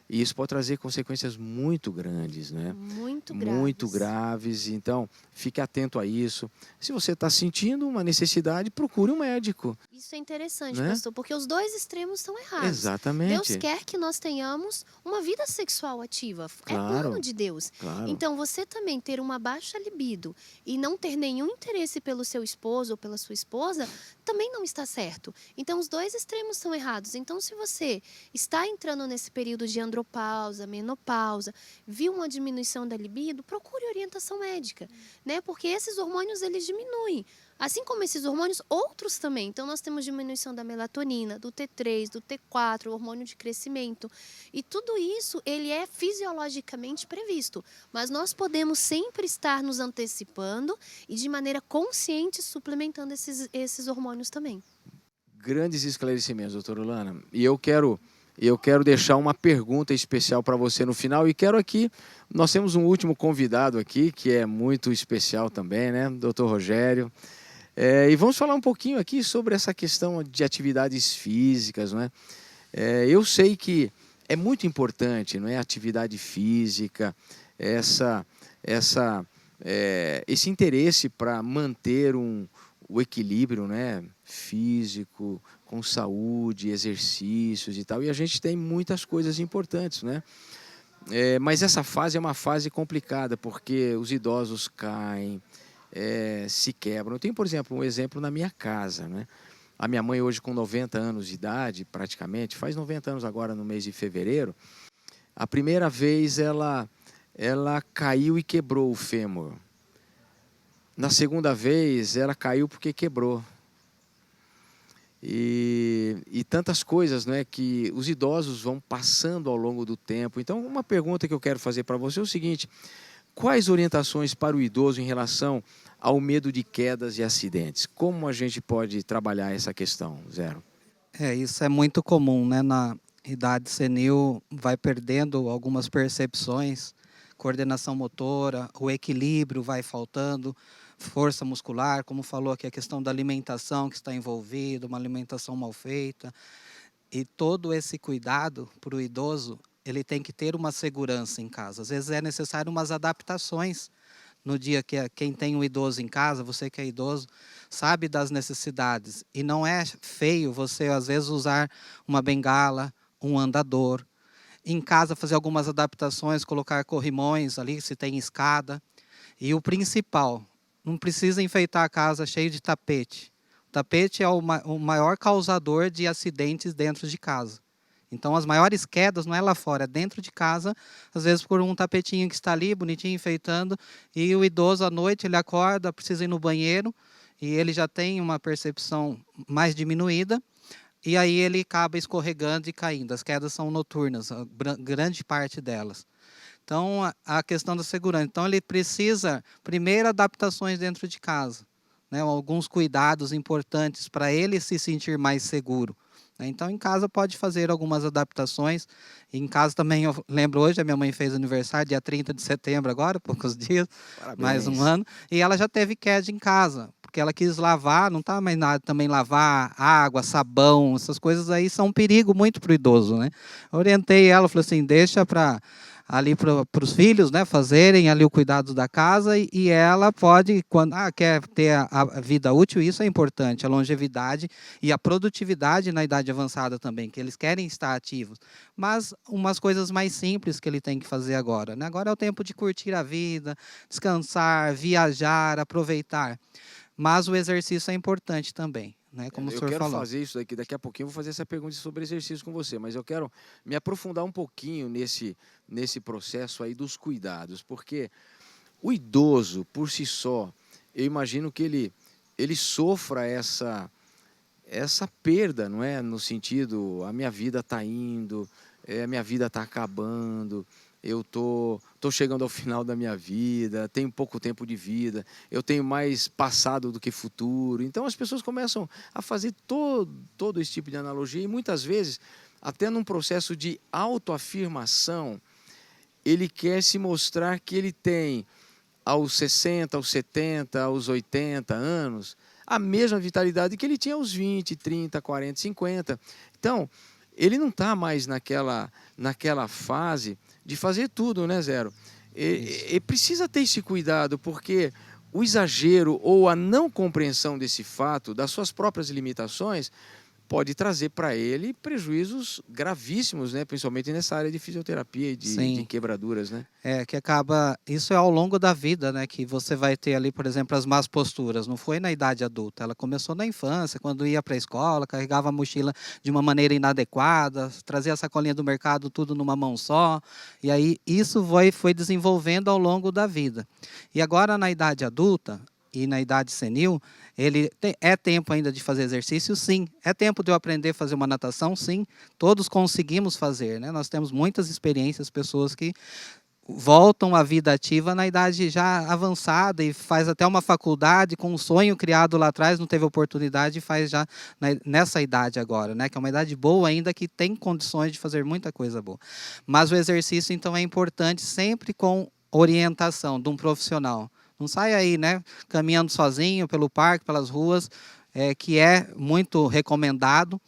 E isso pode trazer consequências muito grandes, né? Muito graves. Muito graves. Então, fique atento a isso. Se você está sentindo uma necessidade, procure um médico. Isso é interessante, Né? pastor, porque os dois extremos estão errados. Exatamente. Deus quer que nós tenhamos uma vida sexual ativa. É Claro. plano de Deus. Claro. Então, você também ter uma baixa libido e não ter nenhum interesse pelo seu esposo ou pela sua esposa, também não está certo. Então, os dois extremos estão errados. Então, se você está entrando nesse período de andropausa, menopausa, viu uma diminuição da libido, procure orientação médica, né? Porque esses hormônios, eles diminuem. Assim como esses hormônios, outros também. Então, nós temos diminuição da melatonina, do T3, do T4, o hormônio de crescimento. E tudo isso, ele é fisiologicamente previsto. Mas nós podemos sempre estar nos antecipando e, de maneira consciente, suplementando esses hormônios também. Grandes esclarecimentos, doutora Lana. E eu quero deixar uma pergunta especial para você no final. E quero aqui, nós temos um último convidado aqui, que é muito especial também, né? Doutor Rogério. E vamos falar um pouquinho aqui sobre essa questão de atividades físicas, não é? Eu sei que é muito importante, não é? A atividade física, esse interesse para manter o equilíbrio, né? Físico, com saúde, exercícios e tal. E a gente tem muitas coisas importantes, né? Mas essa fase é uma fase complicada, porque os idosos caem, se quebram. Eu tenho, por exemplo, um exemplo na minha casa, né? A minha mãe hoje com 90 anos de idade, praticamente, faz 90 anos agora no mês de fevereiro. A primeira vez ela caiu e quebrou o fêmur. Na segunda vez ela caiu porque quebrou. E tantas coisas, né, que os idosos vão passando ao longo do tempo. Então, uma pergunta que eu quero fazer para você é o seguinte: quais orientações para o idoso em relação ao medo de quedas e acidentes? Como a gente pode trabalhar essa questão, Zero? Isso é muito comum, né? Na idade senil vai perdendo algumas percepções, coordenação motora, o equilíbrio vai faltando, força muscular, como falou aqui, a questão da alimentação que está envolvida, uma alimentação mal feita. E todo esse cuidado para o idoso, ele tem que ter uma segurança em casa. Às vezes é necessário umas adaptações no dia que quem tem um idoso em casa, você que é idoso, sabe das necessidades. E não é feio você, às vezes, usar uma bengala, um andador. Em casa, fazer algumas adaptações, colocar corrimões ali, se tem escada. E o principal, não precisa enfeitar a casa cheio de tapete. O tapete é o maior causador de acidentes dentro de casa. Então, as maiores quedas não é lá fora, é dentro de casa, às vezes por um tapetinho que está ali, bonitinho, enfeitando, e o idoso, à noite, ele acorda, precisa ir no banheiro, e ele já tem uma percepção mais diminuída, e aí ele acaba escorregando e caindo. As quedas são noturnas, grande parte delas. Então, a questão da segurança. Então, ele precisa, primeiro, adaptações dentro de casa, né? Alguns cuidados importantes para ele se sentir mais seguro. Então, em casa pode fazer algumas adaptações. Em casa também, eu lembro hoje, a minha mãe fez aniversário, dia 30 de setembro agora, poucos dias, Parabéns. mais um ano. E ela já teve queda em casa, porque ela quis lavar, não estava mais nada também lavar, água, sabão, essas coisas aí são um perigo muito para o idoso, né? Eu orientei ela, falei assim, deixa para ali para os filhos, né, fazerem ali o cuidado da casa e ela pode, quando quer ter a vida útil, isso é importante, a longevidade e a produtividade na idade avançada também, que eles querem estar ativos. Mas umas coisas mais simples que ele tem que fazer agora, né? Agora é o tempo de curtir a vida, descansar, viajar, aproveitar. Mas o exercício é importante também, né? Como o senhor falou. Eu quero fazer isso daqui a pouquinho, eu vou fazer essa pergunta sobre exercício com você, mas eu quero me aprofundar um pouquinho nesse processo aí dos cuidados, porque o idoso, por si só, eu imagino que ele sofra essa perda, não é? No sentido, a minha vida está indo, a minha vida está acabando, eu tô chegando ao final da minha vida, tenho pouco tempo de vida, eu tenho mais passado do que futuro. Então as pessoas começam a fazer todo esse tipo de analogia e muitas vezes, até num processo de autoafirmação, ele quer se mostrar que ele tem aos 60, aos 70, aos 80 anos, a mesma vitalidade que ele tinha aos 20, 30, 40, 50. Então, ele não está mais naquela fase de fazer tudo, né, Zero? E precisa ter esse cuidado, porque o exagero ou a não compreensão desse fato, das suas próprias limitações, pode trazer para ele prejuízos gravíssimos, né? Principalmente nessa área de fisioterapia e de quebraduras, né? Que acaba, isso é ao longo da vida, né? Que você vai ter ali, por exemplo, as más posturas. Não foi na idade adulta, ela começou na infância, quando ia para a escola, carregava a mochila de uma maneira inadequada, trazia a sacolinha do mercado tudo numa mão só. E aí isso foi desenvolvendo ao longo da vida. E agora na idade adulta e na idade senil, é tempo ainda de fazer exercício? Sim. É tempo de eu aprender a fazer uma natação? Sim. Todos conseguimos fazer, né? Nós temos muitas experiências, pessoas que voltam à vida ativa na idade já avançada e faz até uma faculdade com um sonho criado lá atrás, não teve oportunidade e faz já nessa idade agora, né? Que é uma idade boa ainda, que tem condições de fazer muita coisa boa. Mas o exercício, então, é importante sempre com orientação de um profissional. Não sai aí, né, caminhando sozinho pelo parque, pelas ruas, que é muito recomendado,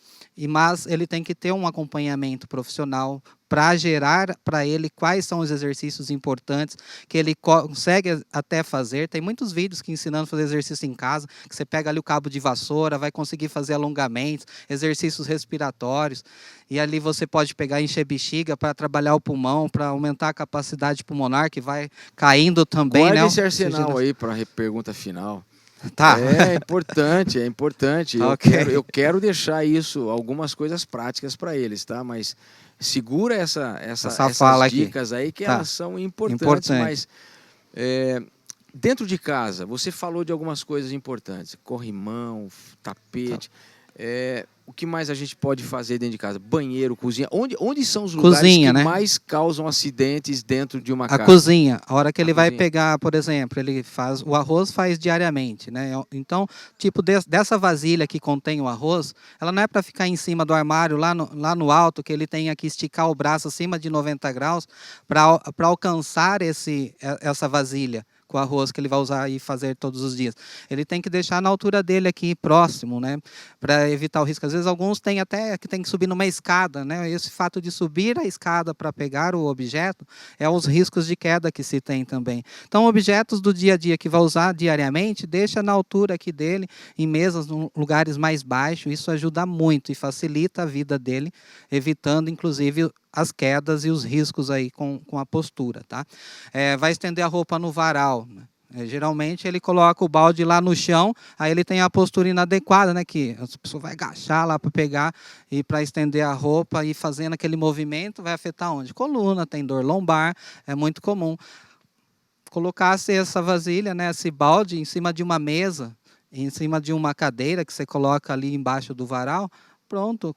mas ele tem que ter um acompanhamento profissional para gerar para ele quais são os exercícios importantes que ele consegue até fazer. Tem muitos vídeos que ensinando a fazer exercício em casa, que você pega ali o cabo de vassoura, vai conseguir fazer alongamentos, exercícios respiratórios, e ali você pode pegar encher bexiga para trabalhar o pulmão, para aumentar a capacidade pulmonar, que vai caindo também. Guarde né? esse arsenal aí para a pergunta final. Tá. É importante, é importante. Okay. Eu quero deixar isso, algumas coisas práticas para eles, tá? Mas segura essas dicas aí, que elas são importantes. Mas dentro de casa, você falou de algumas coisas importantes. Corrimão, tapete. O que mais a gente pode fazer dentro de casa? Banheiro, cozinha. Onde são os lugares que mais causam acidentes dentro de uma casa? A cozinha. A hora que ele vai pegar, por exemplo, o arroz faz diariamente, né? Então, tipo dessa vasilha que contém o arroz, ela não é para ficar em cima do armário, lá no alto, que ele tenha que esticar o braço acima de 90 graus para alcançar essa vasilha. com o arroz que ele vai usar e fazer todos os dias. Ele tem que deixar na altura dele aqui, próximo, né? Para evitar o risco. Às vezes alguns têm até que tem que subir numa escada, né? Esse fato de subir a escada para pegar o objeto é os riscos de queda que se tem também. Então, objetos do dia a dia que vai usar diariamente, deixa na altura aqui dele, em mesas, em lugares mais baixos. Isso ajuda muito e facilita a vida dele, evitando, inclusive, as quedas e os riscos aí com a postura, tá? Vai estender a roupa no varal, né? Geralmente ele coloca o balde lá no chão, aí ele tem a postura inadequada, né? Que a pessoa vai agachar lá para pegar e para estender a roupa e fazendo aquele movimento vai afetar onde? Coluna, tem dor lombar, é muito comum. Colocasse essa vasilha, né? Esse balde em cima de uma mesa, em cima de uma cadeira que você coloca ali embaixo do varal, pronto,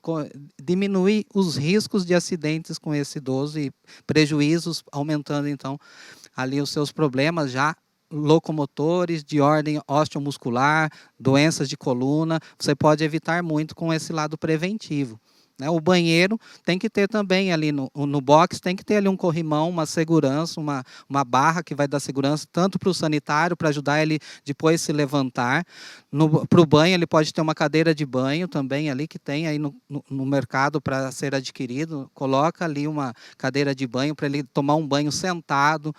diminuir os riscos de acidentes com esse idoso e prejuízos, aumentando então ali os seus problemas já locomotores, de ordem osteomuscular, doenças de coluna, você pode evitar muito com esse lado preventivo. Né? O banheiro tem que ter também ali no box, tem que ter ali um corrimão, uma segurança, uma barra que vai dar segurança tanto para o sanitário, para ajudar ele depois se levantar. Para o banho, ele pode ter uma cadeira de banho também ali, que tem aí no mercado para ser adquirido. Coloca ali uma cadeira de banho para ele tomar um banho sentado,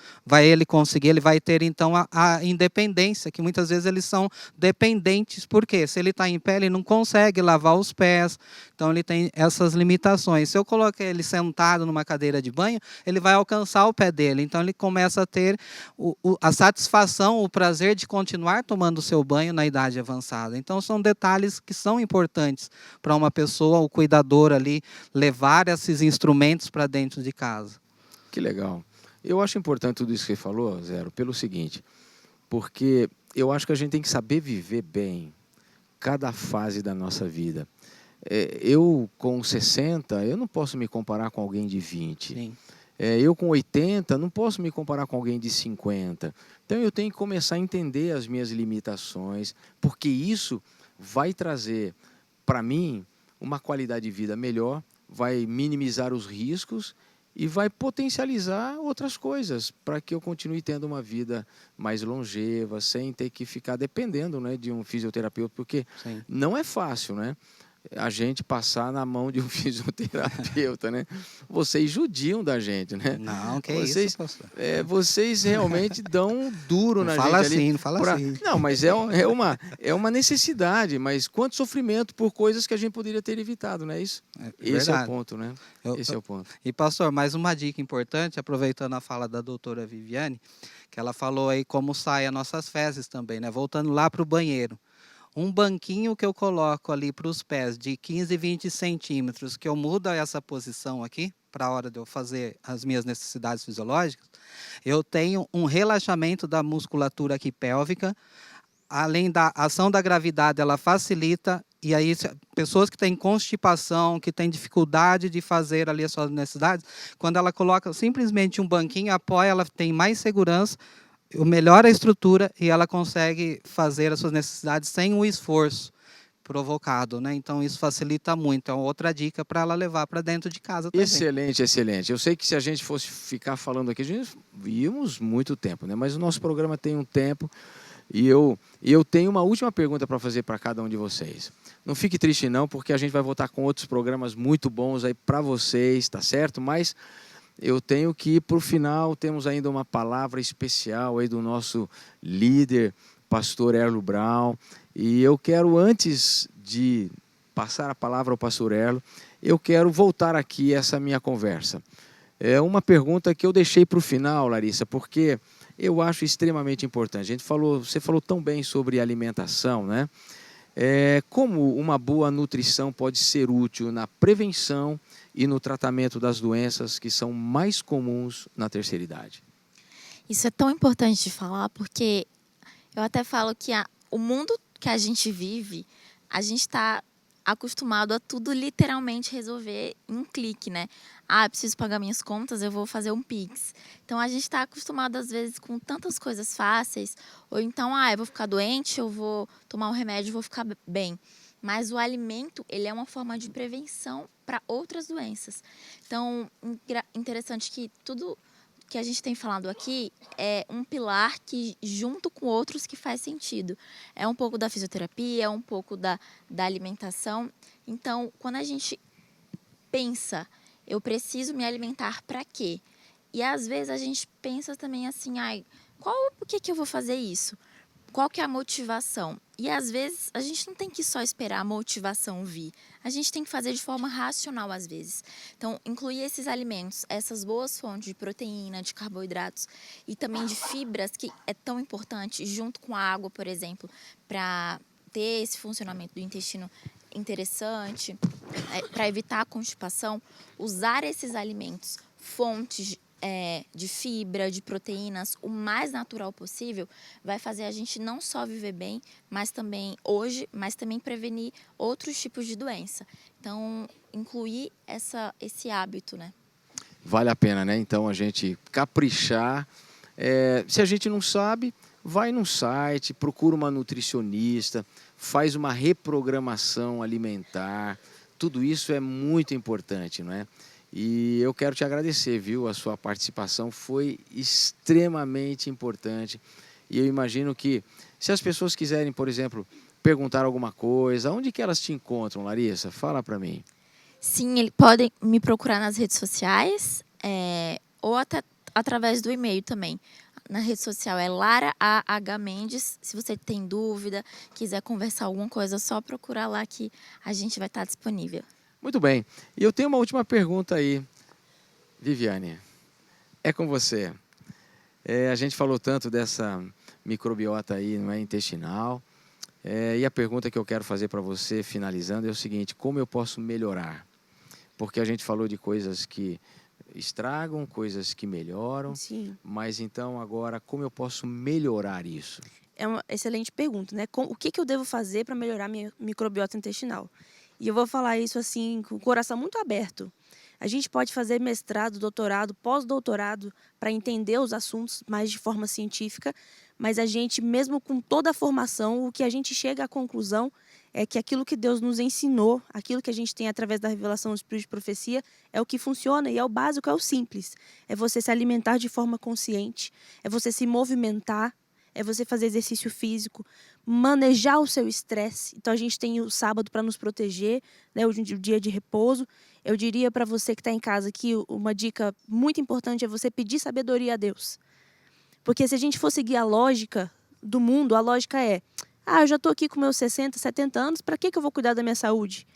ele vai ter então a independência, que muitas vezes eles são dependentes, porque se ele está em pé, ele não consegue lavar os pés, então ele tem essas limitações. Se eu colocar ele sentado numa cadeira de banho, ele vai alcançar o pé dele. Então, ele começa a ter a satisfação, o prazer de continuar tomando o seu banho na idade avançada. Então, são detalhes que são importantes para uma pessoa, o cuidador ali, levar esses instrumentos para dentro de casa. Que legal. Eu acho importante tudo isso que você falou, Zero, pelo seguinte, porque eu acho que a gente tem que saber viver bem cada fase da nossa vida. Eu com 60, eu não posso me comparar com alguém de 20. Sim. Eu com 80, não posso me comparar com alguém de 50. Então eu tenho que começar a entender as minhas limitações, porque isso vai trazer para mim uma qualidade de vida melhor, vai minimizar os riscos e vai potencializar outras coisas para que eu continue tendo uma vida mais longeva, sem ter que ficar dependendo, né, de um fisioterapeuta, porque Sim. não é fácil, né? A gente passar na mão de um fisioterapeuta, né? Vocês judiam da gente, né? Não, que vocês, isso, pastor. Vocês realmente dão duro na fala gente. Assim, não fala assim. Não, mas é uma necessidade, mas quanto sofrimento por coisas que a gente poderia ter evitado, não é isso? Esse é o ponto, né? Esse é o ponto. E, pastor, mais uma dica importante, aproveitando a fala da doutora Viviane, que ela falou aí como saem as nossas fezes também, né? Voltando lá para o banheiro. Um banquinho que eu coloco ali para os pés de 15, 20 centímetros, que eu mudo essa posição aqui, para a hora de eu fazer as minhas necessidades fisiológicas, eu tenho um relaxamento da musculatura aqui pélvica, além da ação da gravidade, ela facilita, e aí pessoas que têm constipação, que têm dificuldade de fazer ali as suas necessidades, quando ela coloca simplesmente um banquinho, apoia, ela tem mais segurança, melhora a estrutura e ela consegue fazer as suas necessidades sem o esforço provocado, né? Então isso facilita muito. É outra dica para ela levar para dentro de casa também. Excelente, excelente. Eu sei que se a gente fosse ficar falando aqui, a gente íamos muito tempo, né? Mas o nosso programa tem um tempo e eu tenho uma última pergunta para fazer para cada um de vocês. Não fique triste não, porque a gente vai voltar com outros programas muito bons aí para vocês, tá certo? Mas eu tenho que ir para o final, temos ainda uma palavra especial aí do nosso líder, pastor Erlo Brown. E eu quero, antes de passar a palavra ao pastor Erlo, eu quero voltar aqui essa minha conversa. É uma pergunta que eu deixei para o final, Larissa, porque eu acho extremamente importante. Você falou tão bem sobre alimentação, né? Como uma boa nutrição pode ser útil na prevenção e no tratamento das doenças que são mais comuns na terceira idade? Isso é tão importante de falar, porque eu até falo que o mundo que a gente vive, a gente está acostumado a tudo literalmente resolver em um clique, né? Preciso pagar minhas contas, eu vou fazer um Pix. Então, a gente está acostumado, às vezes, com tantas coisas fáceis. Ou então, eu vou ficar doente, eu vou tomar um remédio, vou ficar bem. Mas o alimento, ele é uma forma de prevenção para outras doenças. Então, interessante que tudo que a gente tem falado aqui é um pilar que, junto com outros, que faz sentido. É um pouco da fisioterapia, é um pouco da alimentação. Então, quando a gente pensa, eu preciso me alimentar para quê? E às vezes a gente pensa também assim, por que eu vou fazer isso? Qual que é a motivação? E às vezes a gente não tem que só esperar a motivação vir. A gente tem que fazer de forma racional às vezes. Então, incluir esses alimentos, essas boas fontes de proteína, de carboidratos e também de fibras, que é tão importante, junto com a água, por exemplo, para ter esse funcionamento do intestino interessante, para evitar a constipação, usar esses alimentos, fontes de fibra, de proteínas, o mais natural possível, vai fazer a gente não só viver bem, mas também prevenir outros tipos de doença. Então, incluir esse hábito, né? Vale a pena, né? Então, a gente caprichar. Se a gente não sabe, vai num site, procura uma nutricionista, faz uma reprogramação alimentar. Tudo isso é muito importante, não é? E eu quero te agradecer, viu? A sua participação foi extremamente importante. E eu imagino que, se as pessoas quiserem, por exemplo, perguntar alguma coisa, onde que elas te encontram, Larissa? Fala para mim. Sim, eles podem me procurar nas redes sociais, ou até através do e-mail também. Na rede social é Lara A.H. Mendes. Se você tem dúvida, quiser conversar alguma coisa, é só procurar lá que a gente vai estar disponível. Muito bem. E eu tenho uma última pergunta aí. Viviane, é com você. A gente falou tanto dessa microbiota aí, não é, intestinal. E a pergunta que eu quero fazer para você, finalizando, é o seguinte: como eu posso melhorar? Porque a gente falou de coisas que estragam, coisas que melhoram. Sim. Mas então agora, como eu posso melhorar isso? É uma excelente pergunta, né? O que eu devo fazer para melhorar minha microbiota intestinal? E eu vou falar isso assim, com o coração muito aberto. A gente pode fazer mestrado, doutorado, pós-doutorado para entender os assuntos mais de forma científica, mas a gente, mesmo com toda a formação, o que a gente chega à conclusão é que aquilo que Deus nos ensinou, aquilo que a gente tem através da revelação do Espírito de Profecia, é o que funciona e é o básico, é o simples. É você se alimentar de forma consciente, é você se movimentar, é você fazer exercício físico, manejar o seu estresse. Então, a gente tem o sábado para nos proteger, né, o dia de repouso. Eu diria para você que está em casa que uma dica muito importante é você pedir sabedoria a Deus. Porque se a gente for seguir a lógica do mundo, a lógica é: eu já estou aqui com meus 60, 70 anos, para que eu vou cuidar da minha saúde?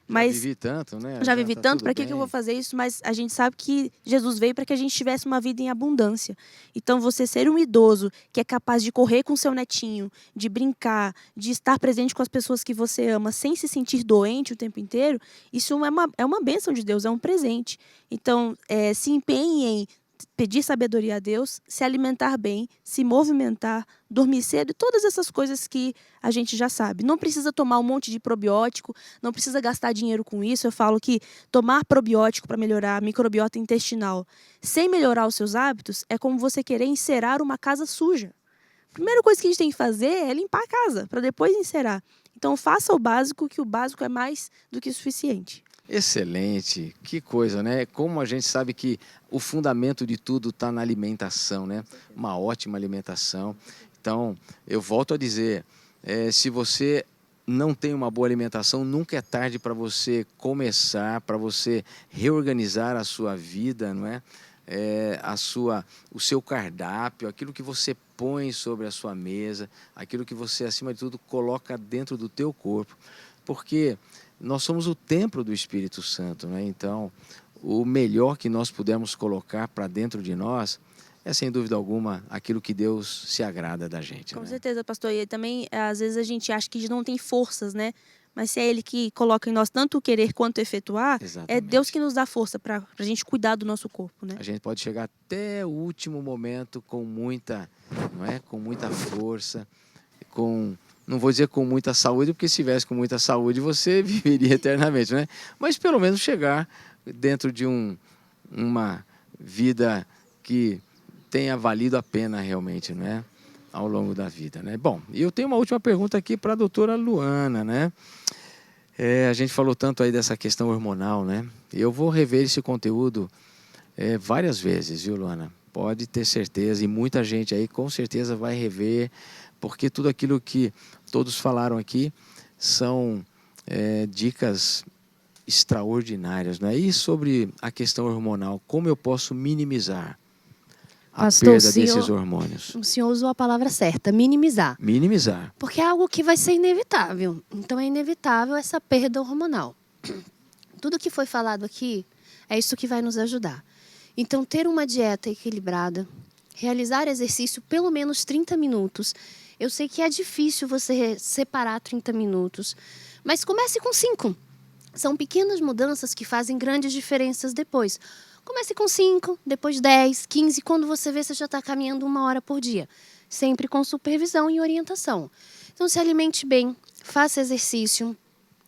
Já vivi tanto, né? Já vivi tá tanto, tudo para que eu vou fazer isso? Mas a gente sabe que Jesus veio para que a gente tivesse uma vida em abundância. Então, você ser um idoso que é capaz de correr com seu netinho, de brincar, de estar presente com as pessoas que você ama, sem se sentir doente o tempo inteiro, isso é uma bênção de Deus, é um presente. Então, se empenhe em pedir sabedoria a Deus, se alimentar bem, se movimentar, dormir cedo e todas essas coisas que a gente já sabe. Não precisa tomar um monte de probiótico, não precisa gastar dinheiro com isso. Eu falo que tomar probiótico para melhorar a microbiota intestinal sem melhorar os seus hábitos é como você querer encerar uma casa suja. A primeira coisa que a gente tem que fazer é limpar a casa, para depois encerar. Então, faça o básico, que o básico é mais do que suficiente. Excelente, que coisa, né? Como a gente sabe que o fundamento de tudo está na alimentação, né? Uma ótima alimentação. Então, eu volto a dizer, se você não tem uma boa alimentação, nunca é tarde para você começar, para você reorganizar a sua vida, não é? O seu cardápio, aquilo que você põe sobre a sua mesa, aquilo que você, acima de tudo, coloca dentro do teu corpo. Porque nós somos o templo do Espírito Santo, né? Então, o melhor que nós pudermos colocar para dentro de nós é, sem dúvida alguma, aquilo que Deus se agrada da gente. Com né? certeza, pastor. E também, às vezes, a gente acha que não tem forças, né? Mas se é Ele que coloca em nós tanto o querer quanto o efetuar, Exatamente. é Deus que nos dá força para a gente cuidar do nosso corpo, né? A gente pode chegar até o último momento com muita, não é? Com muita força, não vou dizer com muita saúde, porque se tivesse com muita saúde você viveria eternamente, né? Mas pelo menos chegar dentro de uma vida que tenha valido a pena realmente, né? Ao longo da vida, né? Bom, e eu tenho uma última pergunta aqui para a doutora Luana, né? A gente falou tanto aí dessa questão hormonal, né? Eu vou rever esse conteúdo várias vezes, viu, Luana? Pode ter certeza, e muita gente aí com certeza vai rever, porque tudo aquilo que todos falaram aqui são dicas extraordinárias, né? E sobre a questão hormonal, como eu posso minimizar a Pastor, perda desses hormônios? o senhor usou a palavra certa, minimizar. Minimizar. Porque é algo que vai ser inevitável. Então é inevitável essa perda hormonal. Tudo que foi falado aqui é isso que vai nos ajudar. Então, ter uma dieta equilibrada, realizar exercício pelo menos 30 minutos. Eu sei que é difícil você separar 30 minutos, mas comece com 5. São pequenas mudanças que fazem grandes diferenças depois. Comece com 5, depois 10, 15. Quando você vê, você já está caminhando 1 hora por dia. Sempre com supervisão e orientação. Então, se alimente bem, faça exercício,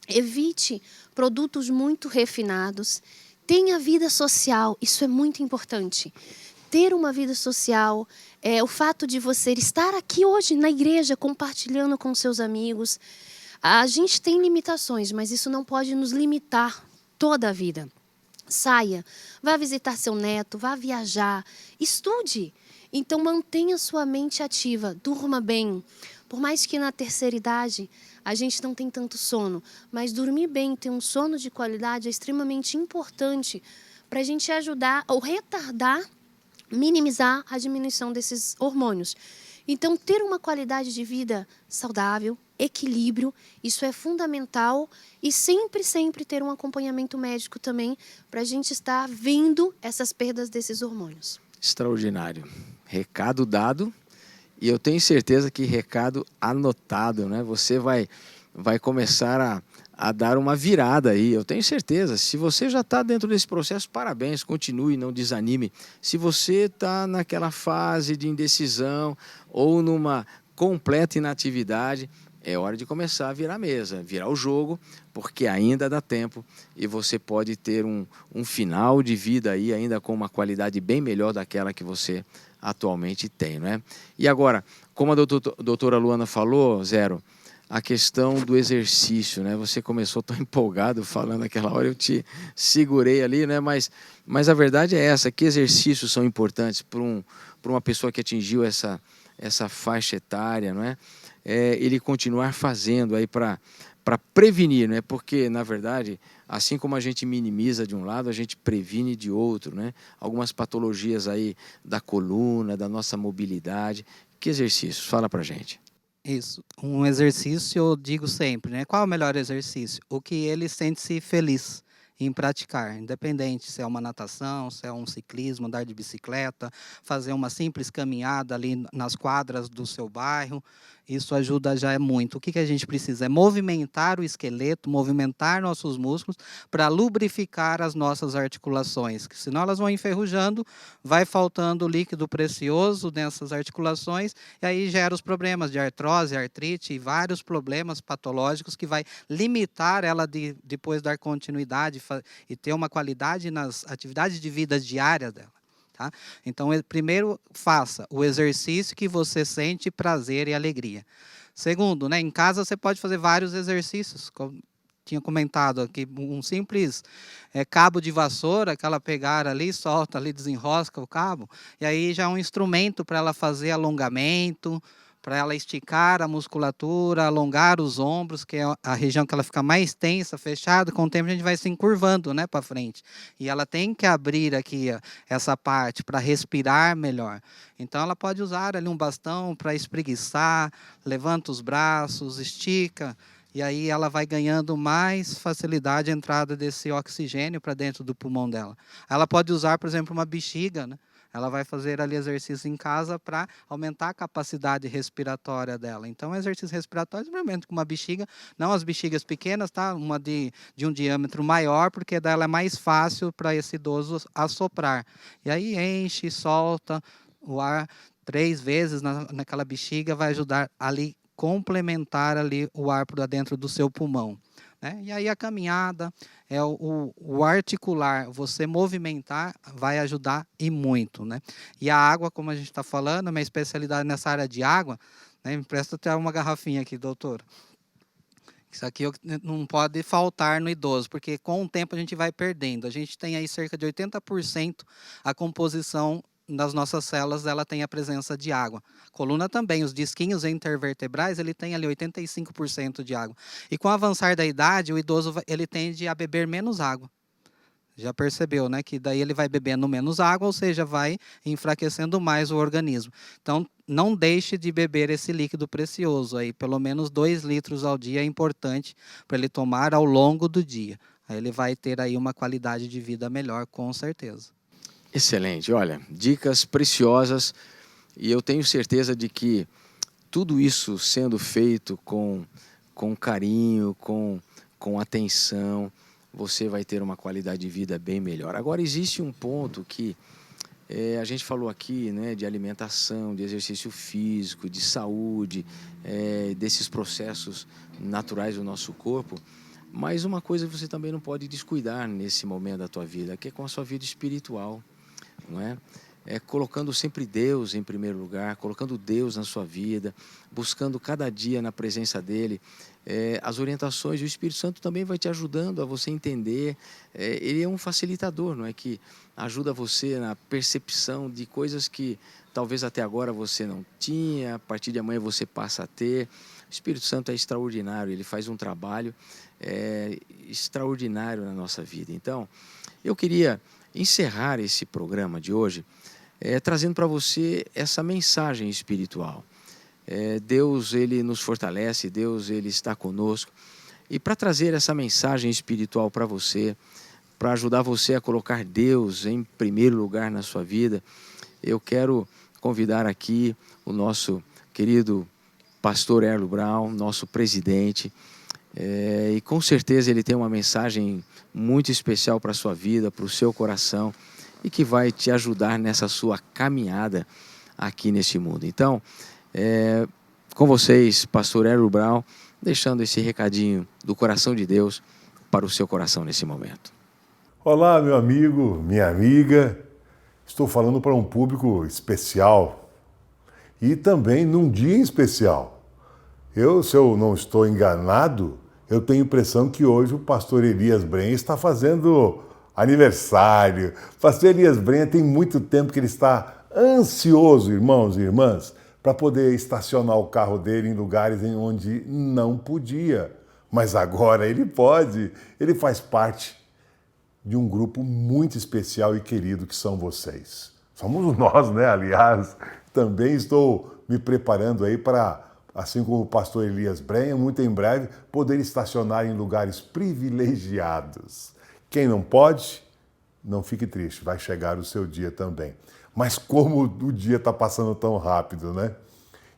evite produtos muito refinados, tenha vida social, isso é muito importante. Ter uma vida social, o fato de você estar aqui hoje na igreja compartilhando com seus amigos. A gente tem limitações, mas isso não pode nos limitar toda a vida. Saia, vá visitar seu neto, vá viajar, estude. Então mantenha sua mente ativa, durma bem. Por mais que na terceira idade a gente não tem tanto sono, mas dormir bem, ter um sono de qualidade é extremamente importante para a gente ajudar ou retardar, minimizar a diminuição desses hormônios. Então, ter uma qualidade de vida saudável, equilíbrio, isso é fundamental e sempre, sempre ter um acompanhamento médico também para a gente estar vendo essas perdas desses hormônios. Extraordinário. Recado dado. E eu tenho certeza que recado anotado, né? Você vai começar a dar uma virada aí. Eu tenho certeza. Se você já está dentro desse processo, parabéns, continue, não desanime. Se você está naquela fase de indecisão ou numa completa inatividade, é hora de começar a virar a mesa, virar o jogo, porque ainda dá tempo e você pode ter um final de vida aí ainda com uma qualidade bem melhor daquela que você atualmente tem, não é? E agora, como a doutora Luana falou, Zero, a questão do exercício, né? Você começou tão empolgado falando naquela hora, eu te segurei ali, né? Mas a verdade é essa, que exercícios são importantes para uma pessoa que atingiu essa faixa etária, não é? Ele continuar fazendo aí para prevenir, né? Porque, na verdade, assim como a gente minimiza de um lado, a gente previne de outro, né? Algumas patologias aí da coluna, da nossa mobilidade. Que exercícios? Fala pra gente. Isso. Um exercício, eu digo sempre, né? Qual é o melhor exercício? O que ele sente-se feliz em praticar, independente se é uma natação, se é um ciclismo, andar de bicicleta, fazer uma simples caminhada ali nas quadras do seu bairro. Isso ajuda já muito. O que a gente precisa é movimentar o esqueleto, movimentar nossos músculos para lubrificar as nossas articulações, que senão elas vão enferrujando, vai faltando líquido precioso nessas articulações e aí gera os problemas de artrose, artrite e vários problemas patológicos que vai limitar ela de depois dar continuidade e ter uma qualidade nas atividades de vida diárias dela. Tá? Então, primeiro, faça o exercício que você sente prazer e alegria. Segundo, né, em casa você pode fazer vários exercícios, como tinha comentado aqui, um simples cabo de vassoura, que ela pegar ali, solta ali, desenrosca o cabo, e aí já é um instrumento para ela fazer alongamento, para ela esticar a musculatura, alongar os ombros, que é a região que ela fica mais tensa, fechada. Com o tempo a gente vai se encurvando, né, para frente. E ela tem que abrir aqui essa parte para respirar melhor. Então ela pode usar ali um bastão para espreguiçar, levanta os braços, estica, e aí ela vai ganhando mais facilidade a entrada desse oxigênio para dentro do pulmão dela. Ela pode usar, por exemplo, uma bexiga, né? Ela vai fazer ali exercício em casa para aumentar a capacidade respiratória dela. Então, exercício respiratório, simplesmente com uma bexiga, não as bexigas pequenas, tá? Uma de um diâmetro maior, porque dela é mais fácil para esse idoso assoprar. E aí enche, solta o ar 3 vezes naquela bexiga, vai ajudar ali, complementar ali o ar para dentro do seu pulmão. Né? E aí a caminhada, o articular, você movimentar, vai ajudar e muito. Né? E a água, como a gente está falando, minha especialidade nessa área de água, né? Me empresta até uma garrafinha aqui, doutor. Isso aqui não pode faltar no idoso, porque com o tempo a gente vai perdendo. A gente tem aí cerca de 80% a composição das nossas células ela tem a presença de água. A coluna também, os disquinhos intervertebrais, ele tem ali 85% de água. E com o avançar da idade, o idoso ele tende a beber menos água. Já percebeu, né? Que daí ele vai bebendo menos água, ou seja, vai enfraquecendo mais o organismo. Então, não deixe de beber esse líquido precioso aí, pelo menos 2 litros ao dia é importante para ele tomar ao longo do dia. Aí ele vai ter aí uma qualidade de vida melhor, com certeza. Excelente, olha, dicas preciosas, e eu tenho certeza de que tudo isso sendo feito com carinho, com atenção, você vai ter uma qualidade de vida bem melhor. Agora, existe um ponto que a gente falou aqui, né, de alimentação, de exercício físico, de saúde, desses processos naturais do nosso corpo, mas uma coisa você também não pode descuidar nesse momento da tua vida, que é com a sua vida espiritual, não é? Colocando sempre Deus em primeiro lugar, colocando Deus na sua vida, buscando cada dia na presença dEle, as orientações, e o Espírito Santo também vai te ajudando a você entender. Ele é um facilitador, não é? Que ajuda você na percepção de coisas que talvez até agora você não tinha, a partir de amanhã você passa a ter. O Espírito Santo é extraordinário, ele faz um trabalho extraordinário na nossa vida. Então, eu queria encerrar esse programa de hoje trazendo para você essa mensagem espiritual. Deus, ele nos fortalece, Deus, ele está conosco. E para trazer essa mensagem espiritual para você, para ajudar você a colocar Deus em primeiro lugar na sua vida, eu quero convidar aqui o nosso querido pastor Erlo Brown, nosso presidente, e com certeza ele tem uma mensagem muito especial para a sua vida, para o seu coração, e que vai te ajudar nessa sua caminhada aqui neste mundo. Então, com vocês, pastor Erlo Brown, deixando esse recadinho do coração de Deus para o seu coração nesse momento. Olá, meu amigo, minha amiga. Estou falando para um público especial e também num dia especial. Se eu não estou enganado, eu tenho a impressão que hoje o pastor Elias Brenha está fazendo aniversário. O pastor Elias Brenha tem muito tempo que ele está ansioso, irmãos e irmãs, para poder estacionar o carro dele em lugares onde não podia. Mas agora ele pode. Ele faz parte de um grupo muito especial e querido que são vocês. Somos nós, né? Aliás, também estou me preparando aí para, assim como o pastor Elias Brenha, muito em breve, poder estacionar em lugares privilegiados. Quem não pode, não fique triste, vai chegar o seu dia também. Mas como o dia está passando tão rápido, né?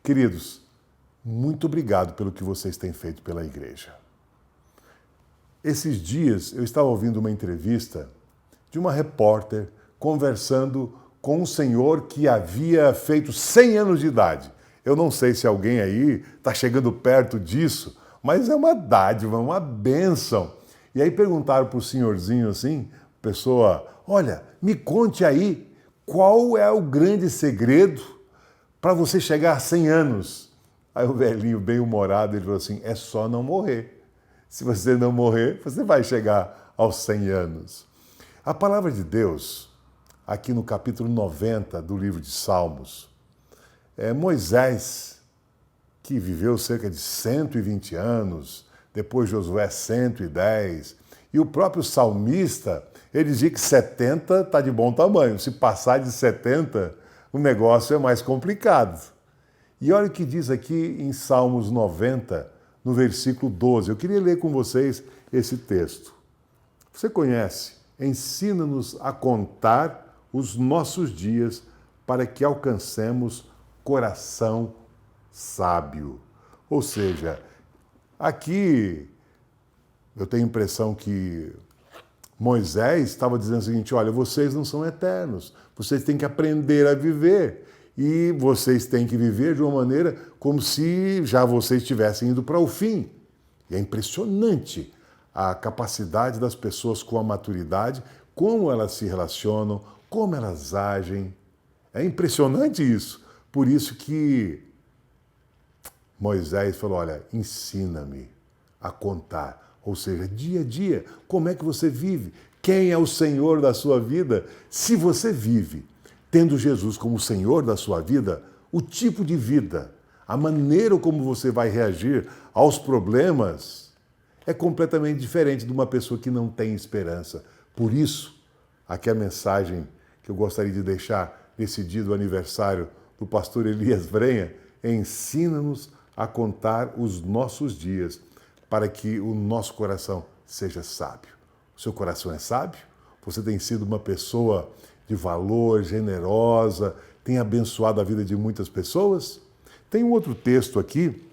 Queridos, muito obrigado pelo que vocês têm feito pela igreja. Esses dias eu estava ouvindo uma entrevista de uma repórter conversando com um senhor que havia feito 100 anos de idade. Eu não sei se alguém aí está chegando perto disso, mas é uma dádiva, uma bênção. E aí perguntaram para o senhorzinho assim, pessoa, olha, me conte aí, qual é o grande segredo para você chegar a 100 anos? Aí o velhinho, bem humorado, ele falou assim, é só não morrer. Se você não morrer, você vai chegar aos 100 anos. A palavra de Deus, aqui no capítulo 90 do livro de Salmos, Moisés, que viveu cerca de 120 anos, depois Josué 110, e o próprio salmista, ele dizia que 70 está de bom tamanho. Se passar de 70, o negócio é mais complicado. E olha o que diz aqui em Salmos 90, no versículo 12. Eu queria ler com vocês esse texto. Você conhece? Ensina-nos a contar os nossos dias para que alcancemos coração sábio. Ou seja, aqui eu tenho a impressão que Moisés estava dizendo o seguinte, olha, vocês não são eternos, vocês têm que aprender a viver e vocês têm que viver de uma maneira como se já vocês estivessem indo para o fim. E é impressionante a capacidade das pessoas com a maturidade, como elas se relacionam, como elas agem. É impressionante isso. Por isso que Moisés falou, olha, ensina-me a contar. Ou seja, dia a dia, como é que você vive? Quem é o Senhor da sua vida? Se você vive tendo Jesus como Senhor da sua vida, o tipo de vida, a maneira como você vai reagir aos problemas é completamente diferente de uma pessoa que não tem esperança. Por isso, aqui a mensagem que eu gostaria de deixar nesse dia do aniversário do pastor Elias Brenha: ensina-nos a contar os nossos dias para que o nosso coração seja sábio. O seu coração é sábio? Você tem sido uma pessoa de valor, generosa, tem abençoado a vida de muitas pessoas? Tem um outro texto aqui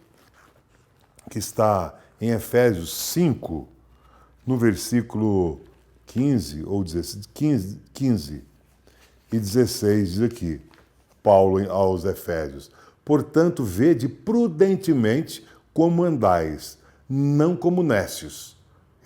que está em Efésios 5, no versículo 15 ou 16, 15 e 16, diz aqui, Paulo aos Efésios: portanto, vede prudentemente como andais, não como nécios,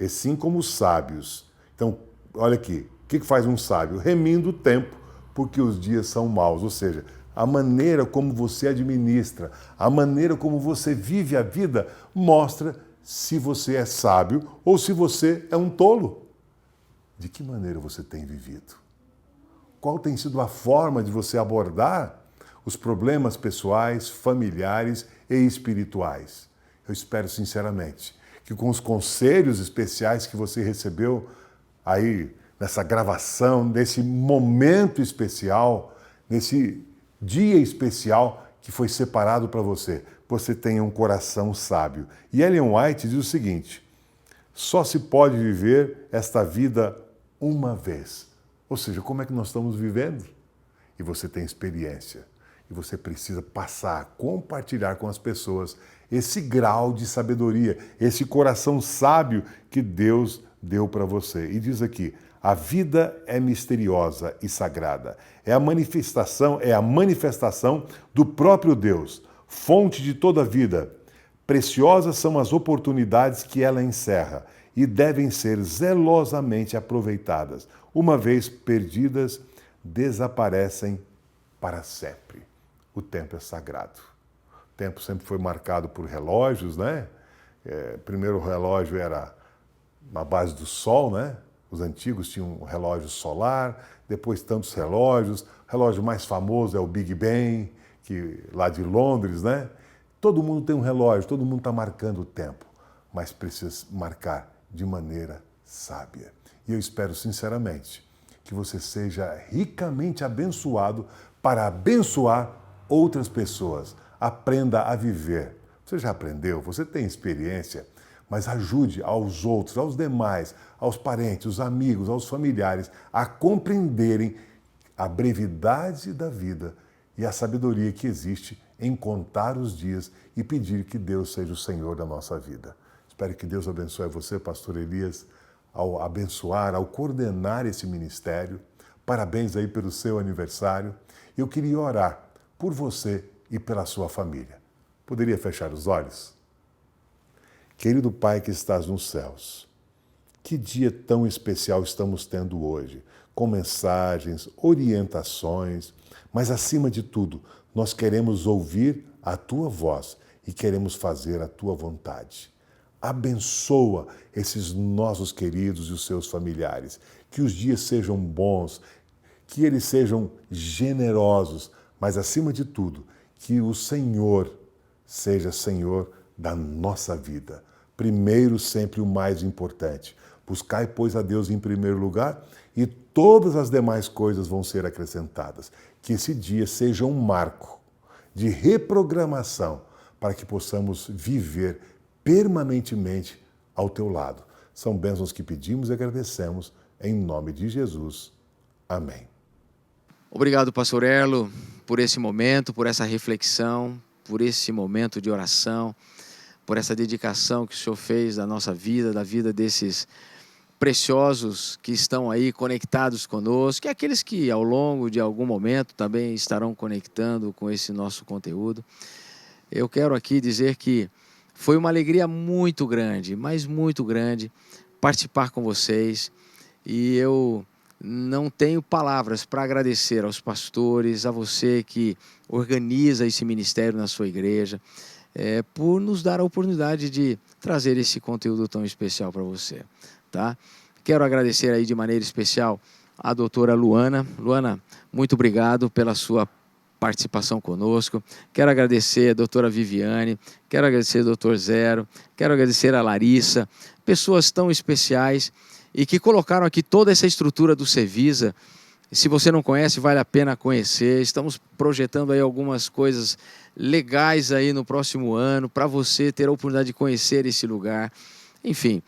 e sim como sábios. Então, olha aqui, o que faz um sábio? Remindo o tempo, porque os dias são maus. Ou seja, a maneira como você administra, a maneira como você vive a vida, mostra se você é sábio ou se você é um tolo. De que maneira você tem vivido? Qual tem sido a forma de você abordar os problemas pessoais, familiares e espirituais? Eu espero sinceramente que com os conselhos especiais que você recebeu aí nessa gravação, nesse momento especial, nesse dia especial que foi separado para você, você tenha um coração sábio. E Ellen White diz o seguinte: só se pode viver esta vida uma vez. Ou seja, como é que nós estamos vivendo? E você tem experiência. E você precisa passar, compartilhar com as pessoas esse grau de sabedoria, esse coração sábio que Deus deu para você. E diz aqui: a vida é misteriosa e sagrada. É a manifestação do próprio Deus, fonte de toda a vida. Preciosas são as oportunidades que ela encerra e devem ser zelosamente aproveitadas. Uma vez perdidas, desaparecem para sempre. O tempo é sagrado. O tempo sempre foi marcado por relógios, né? Primeiro o relógio era na base do sol, né? Os antigos tinham um relógio solar, depois tantos relógios. O relógio mais famoso é o Big Ben, lá de Londres, né? Todo mundo tem um relógio, todo mundo está marcando o tempo, mas precisa marcar de maneira sábia. E eu espero sinceramente que você seja ricamente abençoado para abençoar outras pessoas. Aprenda a viver. Você já aprendeu, você tem experiência, mas ajude aos outros, aos demais, aos parentes, aos amigos, aos familiares a compreenderem a brevidade da vida e a sabedoria que existe em contar os dias e pedir que Deus seja o Senhor da nossa vida. Espero que Deus abençoe você, pastor Elias, ao abençoar, ao coordenar esse ministério. Parabéns aí pelo seu aniversário. Eu queria orar por você e pela sua família. Poderia fechar os olhos? Querido Pai que estás nos céus, que dia tão especial estamos tendo hoje, com mensagens, orientações, mas acima de tudo, nós queremos ouvir a Tua voz e queremos fazer a Tua vontade. Abençoa esses nossos queridos e os seus familiares, que os dias sejam bons, que eles sejam generosos, mas acima de tudo, que o Senhor seja Senhor da nossa vida. Primeiro, sempre o mais importante. Buscai, pois, a Deus em primeiro lugar e todas as demais coisas vão ser acrescentadas. Que esse dia seja um marco de reprogramação para que possamos viver permanentemente ao teu lado. São bênçãos que pedimos e agradecemos em nome de Jesus. Amém. Obrigado, pastor Erlo, por esse momento, por essa reflexão, por esse momento de oração, por essa dedicação que o Senhor fez da nossa vida, da vida desses preciosos que estão aí conectados conosco, e aqueles que ao longo de algum momento também estarão conectando com esse nosso conteúdo. Eu quero aqui dizer que foi uma alegria muito grande, mas muito grande, participar com vocês, e eu não tenho palavras para agradecer aos pastores, a você que organiza esse ministério na sua igreja, por nos dar a oportunidade de trazer esse conteúdo tão especial para você, tá? Quero agradecer aí de maneira especial a doutora Luana. Luana, muito obrigado pela sua participação conosco. Quero agradecer a doutora Viviane, quero agradecer ao doutor Zero, quero agradecer a Larissa, pessoas tão especiais e que colocaram aqui toda essa estrutura do Cevisa. Se você não conhece, vale a pena conhecer. Estamos projetando aí algumas coisas legais aí no próximo ano para você ter a oportunidade de conhecer esse lugar. Enfim,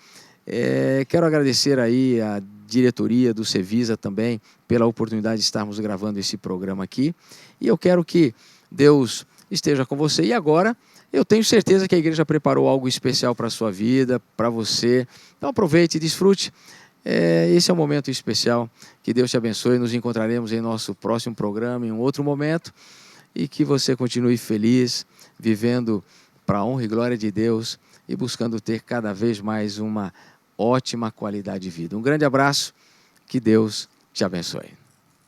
quero agradecer aí a diretoria do Cevisa também pela oportunidade de estarmos gravando esse programa aqui. E eu quero que Deus esteja com você. E agora, eu tenho certeza que a igreja preparou algo especial para a sua vida, para você. Então aproveite e desfrute. Esse é um momento especial. Que Deus te abençoe. Nos encontraremos em nosso próximo programa, em um outro momento. E que você continue feliz, vivendo para a honra e glória de Deus e buscando ter cada vez mais uma ótima qualidade de vida. Um grande abraço. Que Deus te abençoe.